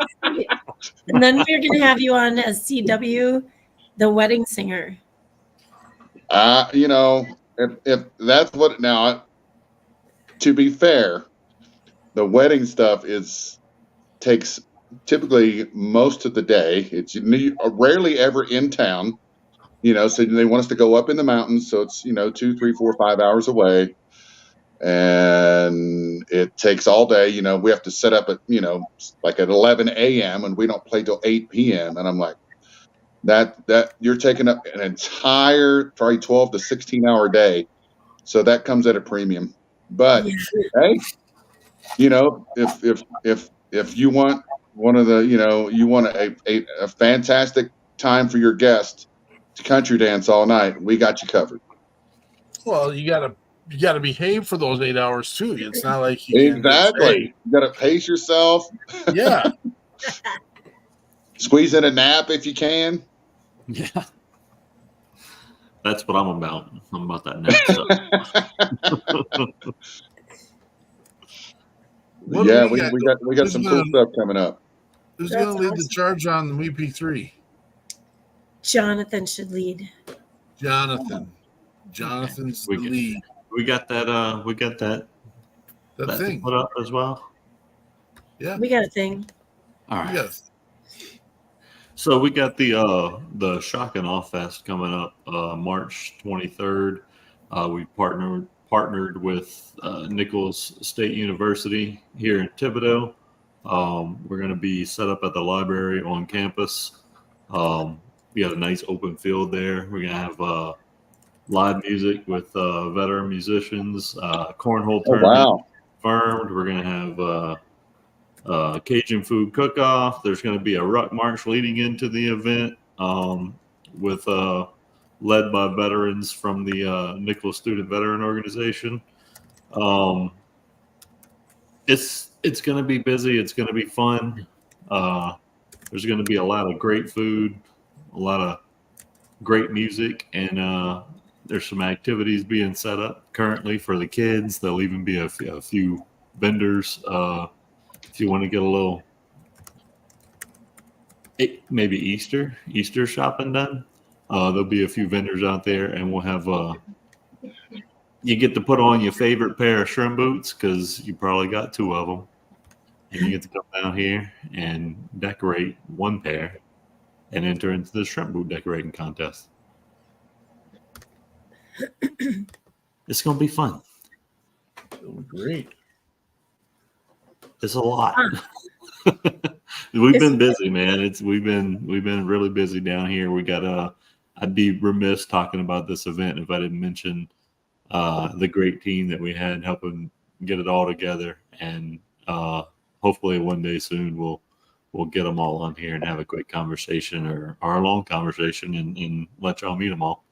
And then we're going to have you on as CW, the wedding singer. If that's what now. To be fair, the wedding stuff takes typically most of the day. It's rarely ever in town, so they want us to go up in the mountains. So it's, 2, 3, 4, 5 hours away. And it takes all day. We have to set up at, like at 11 a.m. and we don't play till 8 p.m. And I'm like, that you're taking up an entire, probably 12 to 16 hour day. So that comes at a premium. But hey, if you want one of the, you want a fantastic time for your guest to country dance all night, we got you covered. Well, you got to behave for those 8 hours too. It's not like you exactly. You got to pace yourself. Yeah. Squeeze in a nap if you can. Yeah. That's what I'm about. I'm about that nap stuff. What Yeah, do we got? we got some cool stuff coming up. Who's That's going to lead the awesome. charge on the EP3? Jonathan should lead. Jonathan's the lead. We got that. We got that thing to put up as well. Yeah, we got a thing. All right. Yes. So we got the Shock and Awe Fest coming up March 23rd. We partnered with Nichols State University here in Thibodaux. We're going to be set up at the library on campus. We got a nice open field there. We're going to have live music with veteran musicians, cornhole tournament confirmed. We're going to have Cajun food cook-off. There's going to be a ruck march leading into the event with led by veterans from the Nichols Student Veteran Organization. It's going to be busy. It's going to be fun. There's going to be a lot of great food, a lot of great music, and there's some activities being set up currently for the kids. There'll even be a few vendors if you want to get a little maybe Easter shopping done. There'll be a few vendors out there, and we'll have you get to put on your favorite pair of shrimp boots because you probably got 2 of them, and you get to come down here and decorate 1 pair and enter into the shrimp boot decorating contest. It's gonna be fun. Great. It's a lot. We've been busy, man. We've been really busy down here. We got I'd be remiss talking about this event if I didn't mention the great team that we had helping get it all together. And hopefully one day soon we'll get them all on here and have a quick conversation or a long conversation and let y'all meet them all.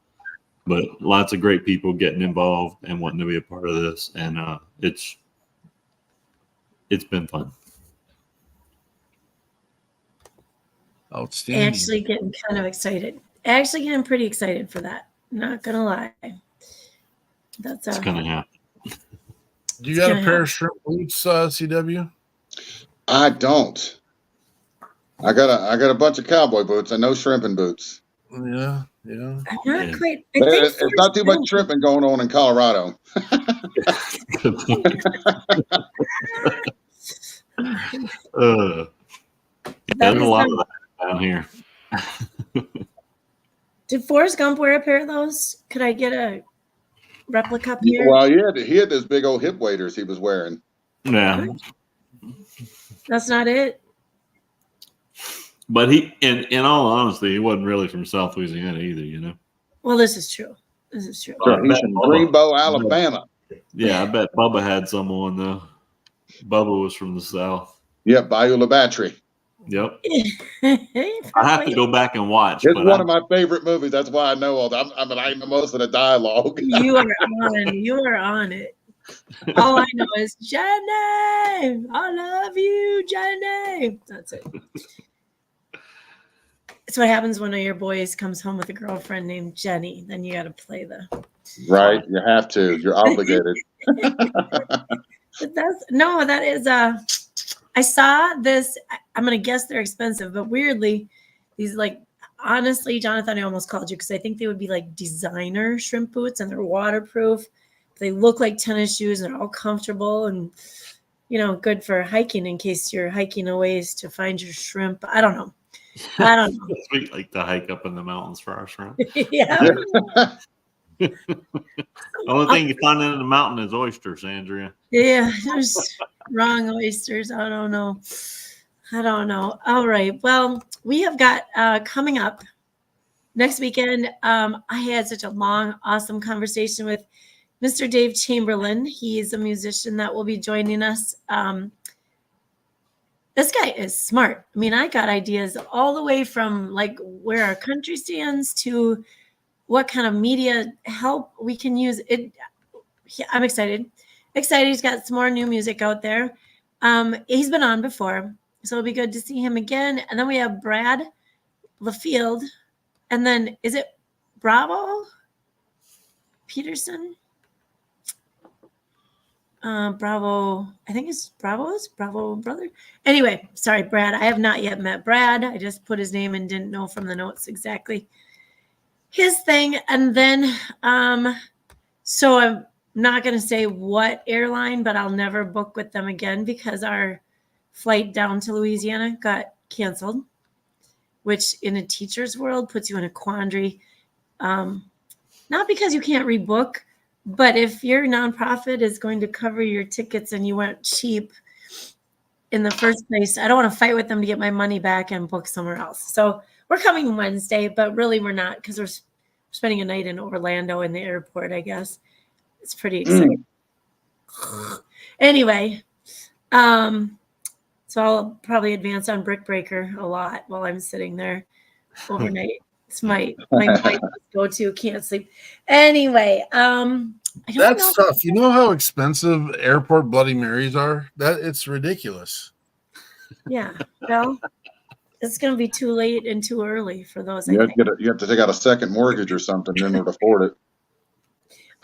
But lots of great people getting involved and wanting to be a part of this, and it's been fun. Outstanding. Actually getting kind of excited. Actually getting pretty excited for that. Not gonna lie. That's it's gonna happen. Do you got a pair of shrimp boots, CW? I don't. I got a bunch of cowboy boots and no shrimping boots. Yeah. I'm not quite. It's not too much shrimping going on in Colorado. There's a lot of that down here. Did Forrest Gump wear a pair of those? Could I get a replica pair? Well, he had those big old hip waders he was wearing. Yeah. That's not it. But he, in all honesty, he wasn't really from South Louisiana either, you know. Well, this is true. This is true. So he's from Greenbow, Alabama. Yeah, I bet Bubba had some on though. Bubba was from the South. Yep, Bayou La Battery. Yep. I have to go back and watch. It's one of my favorite movies. That's why I know all that. I know most of the dialogue. You are on it. All I know is Jenny. I love you, Jenny. That's it. It's what happens when one of your boys comes home with a girlfriend named Jenny. Then you got to play the. Right, you have to. You're obligated. But that is I saw this. I'm gonna guess they're expensive, but weirdly, these honestly, Jonathan, I almost called you because I think they would be like designer shrimp boots and they're waterproof. They look like tennis shoes and they're all comfortable and good for hiking in case you're hiking a ways to find your shrimp. I don't know. We like to hike up in the mountains for our shrimp. Yeah. The only thing you find in the mountain is oysters, Andrea. Yeah, there's wrong oysters. I don't know. All right. Well, we have got coming up next weekend. I had such a long, awesome conversation with Mr. Dave Chamberlain. He's a musician that will be joining us. This guy is smart. I mean, I got ideas all the way from where our country stands to what kind of media help we can use. I'm excited. He's got some more new music out there. He's been on before. So it'll be good to see him again. And then we have Brad LaField. And then is it Bravo Peterson? Bravo, I think it's Bravo brother. Anyway, sorry, Brad. I have not yet met Brad. I just put his name and didn't know from the notes exactly his thing. And then, so I'm not going to say what airline, but I'll never book with them again because our flight down to Louisiana got canceled, which in a teacher's world puts you in a quandary. Not because you can't rebook, but if your nonprofit is going to cover your tickets and you went cheap in the first place, I don't want to fight with them to get my money back and book somewhere else. So we're coming Wednesday, but really we're not because we're spending a night in Orlando in the airport, I guess. It's pretty exciting. Anyway, so I'll probably advance on Brick Breaker a lot while I'm sitting there overnight. It's my go-to. Can't sleep. Anyway, that's tough. You know how expensive airport Bloody Marys are? That it's ridiculous. Yeah. Well, it's going to be too late and too early for those. You have to take out a second mortgage or something in order to afford it.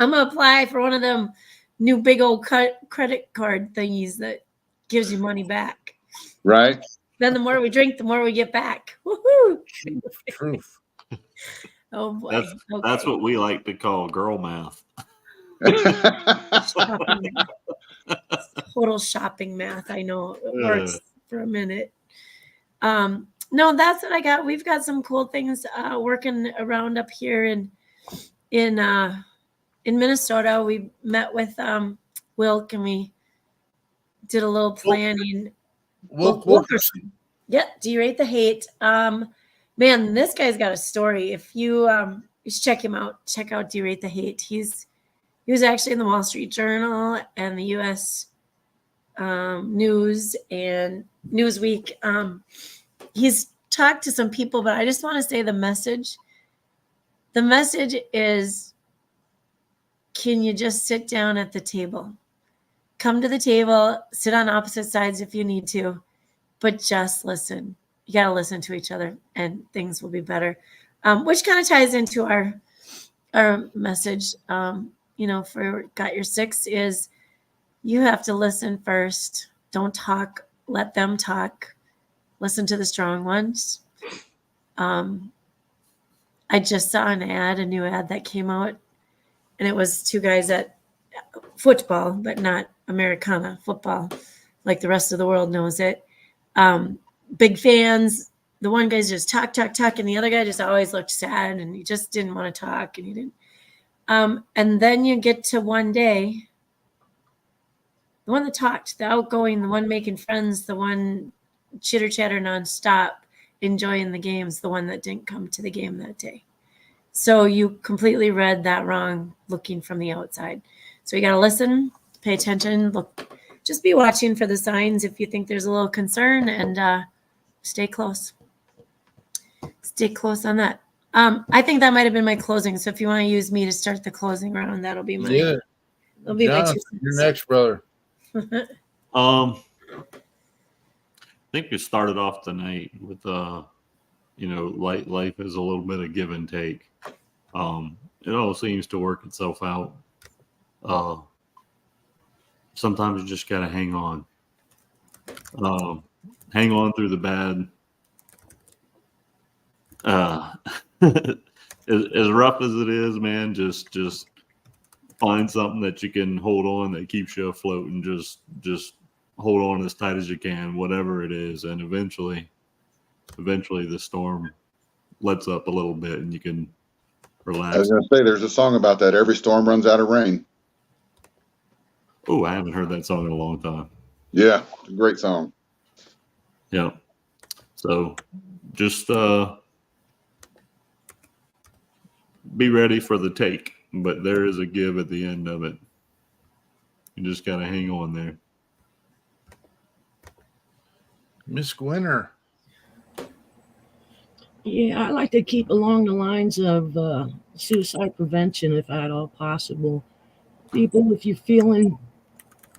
I'm going to apply for one of them new big old credit card thingies that gives you money back. Right. Then the more we drink, the more we get back. Woohoo! Truth. Oh boy. That's what we like to call girl math. Shopping math. Total shopping math. I know it works for a minute. No, that's what I got. We've got some cool things working around up here in Minnesota. We met with Wilk and we did a little planning. Wilkerson. Yeah, Do You Rate the Hate? Man, this guy's got a story. If you should check him out, check out Do You Rate the Hate. He was actually in the Wall Street Journal and the U.S. News and Newsweek. He's talked to some people, but I just want to say the message is, can you just sit down at the table? Come to the table, sit on opposite sides if you need to, but just listen. You got to listen to each other and things will be better. Which kind of ties into our message, for Got Your Six is you have to listen first. Don't talk. Let them talk. Listen to the strong ones. I just saw a new ad that came out, and it was two guys at football, but not Americana football, like the rest of the world knows it. Big fans. The one guy's just talk, and the other guy just always looked sad, and he just didn't want to talk, and he didn't. And then you get to one day, the one that talked, the outgoing, the one making friends, the one chitter chatter nonstop, enjoying the games, the one that didn't come to the game that day. So you completely read that wrong looking from the outside. So you got to listen, pay attention, look, just be watching for the signs if you think there's a little concern, and stay close. Stay close on that. I think that might have been my closing. So if you want to use me to start the closing round, that'll be my. Yeah. That'll be my 2 cents. You're next, brother. I think we started off the night with life is a little bit of give and take. It all seems to work itself out. Sometimes you just gotta hang on. Hang on through the bad. As rough as it is, man, just find something that you can hold on that keeps you afloat, and just hold on as tight as you can, whatever it is, and eventually the storm lets up a little bit and you can relax. I was going to say, there's a song about that. Every storm runs out of rain. Oh, I haven't heard that song in a long time. Yeah, it's a great song. Yeah. So just be ready for the take, but there is a give at the end of it. You just got to hang on there. Miss Gwinner. Yeah, I like to keep along the lines of suicide prevention if at all possible. People, if you're feeling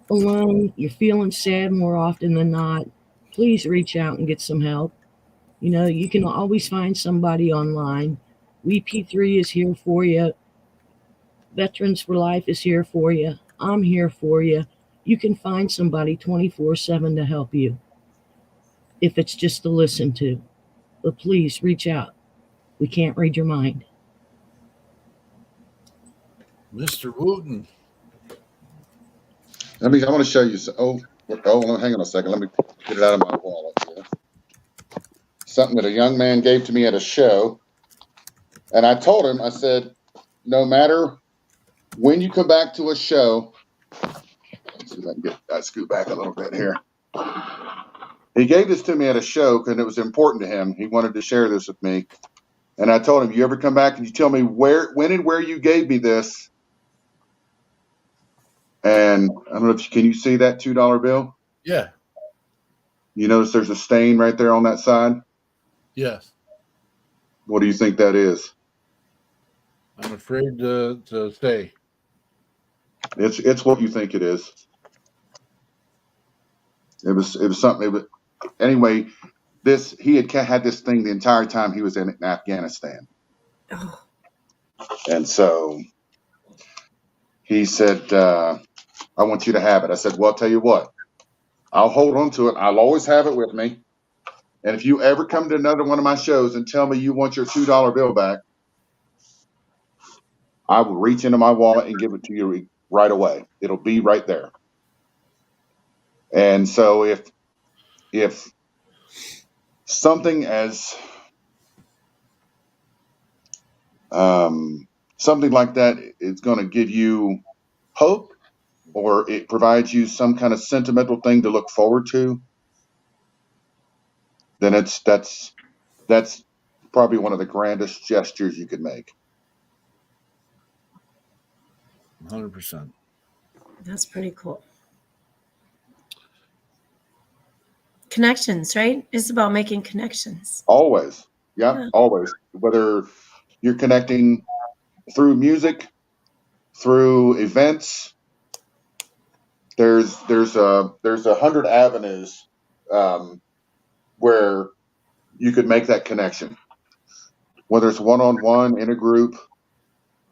alone, you're feeling sad more often than not, please reach out and get some help. You know, you can always find somebody online. We P3 is here for you. Veterans for Life is here for you. I'm here for you. You can find somebody 24/7 to help you if it's just to listen to. But please reach out. We can't read your mind. Mr. Wooten. I want to show you. Hang on a second. Let me get it out of my wallet here. Something that a young man gave to me at a show. And I told him, I said, no matter when you come back to a show, let's see if I can scoot back a little bit here. He gave this to me at a show because it was important to him. He wanted to share this with me. And I told him, you ever come back and you tell me when and where you gave me this? And I don't know if can you see that $2 bill? Yeah. You notice there's a stain right there on that side? Yes. What do you think that is? I'm afraid to say. It's what you think it is. It was something. Anyway. He had this thing the entire time he was in Afghanistan. Oh. And so he said, I want you to have it. I said, well, I'll tell you what, I'll hold on to it. I'll always have it with me. And if you ever come to another one of my shows and tell me you want your $2 bill back, I will reach into my wallet and give it to you right away. It'll be right there. And so if something as something like that is going to give you hope, or it provides you some kind of sentimental thing to look forward to, then that's probably one of the grandest gestures you could make. 100%. That's pretty cool. Connections, right? It's about making connections. Always. Yeah, always. Whether you're connecting through music, through events, there's 100 avenues where you could make that connection. Whether it's one-on-one, in a group,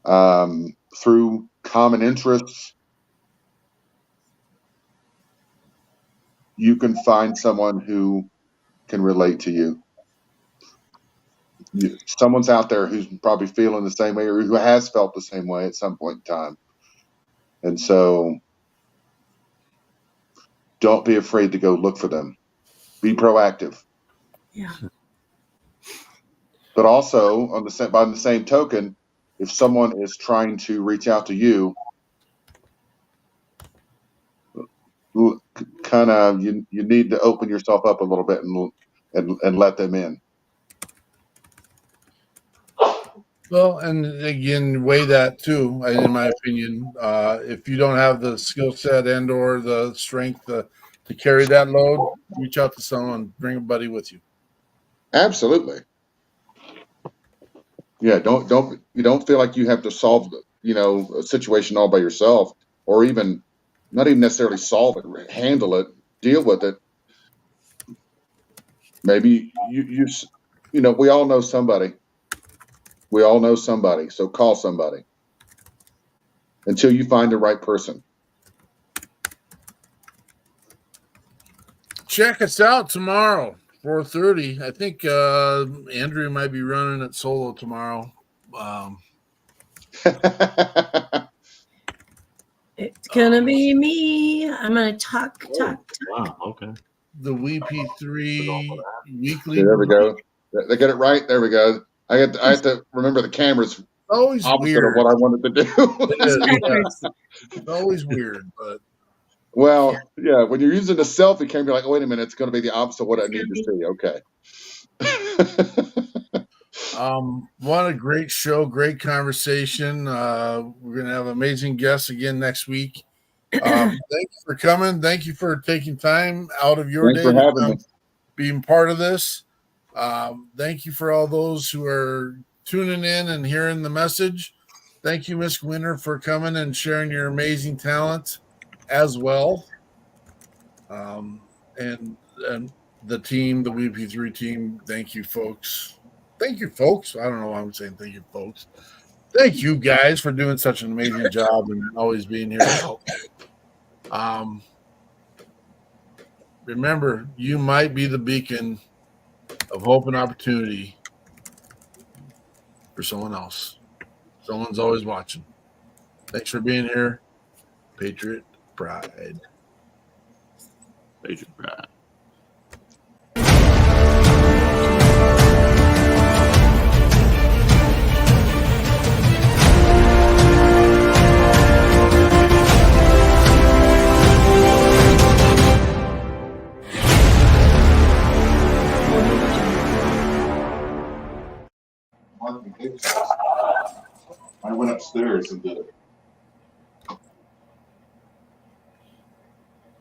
through common interests, you can find someone who can relate to you. Someone's out there who's probably feeling the same way, or who has felt the same way at some point in time. And so don't be afraid to go look for them. Be proactive. Yeah. But also, by the same token, if someone is trying to reach out to you, kind of you need to open yourself up a little bit and let them in. Well, and again, weigh that too. In my opinion, if you don't have the skill set and or the strength to carry that load, reach out to someone, bring a buddy with you. Absolutely. Yeah, you don't feel like you have to solve a situation all by yourself, or even not even necessarily solve it, handle it, deal with it. Maybe we all know somebody. We all know somebody, so call somebody until you find the right person. Check us out tomorrow, 4:30. I think Andrew might be running it solo tomorrow. It's gonna be me. I'm gonna talk. Wow, okay. The WP3 weekly. There we go. They get it right. There we go. I have to remember the camera's always opposite weird of what I wanted to do. It's always weird, but well, yeah. When you're using the selfie camera, you're like, oh, wait a minute, it's going to be the opposite of what I need to see. Okay. What a great show, great conversation. We're gonna have amazing guests again next week. Thank you for coming. Thank you for taking time out of your Thanks day for having me. Being part of this. Thank you for all those who are tuning in and hearing the message. Thank you, Miss Winter, for coming and sharing your amazing talent as well. And the team, the WP3 team. Thank you, folks. Thank you, folks. I don't know why I'm saying thank you, folks. Thank you guys for doing such an amazing job and always being here to help. Remember, you might be the beacon of hope and opportunity for someone else. Someone's always watching. Thanks for being here. Patriot Pride. Patriot Pride. I went upstairs and did it.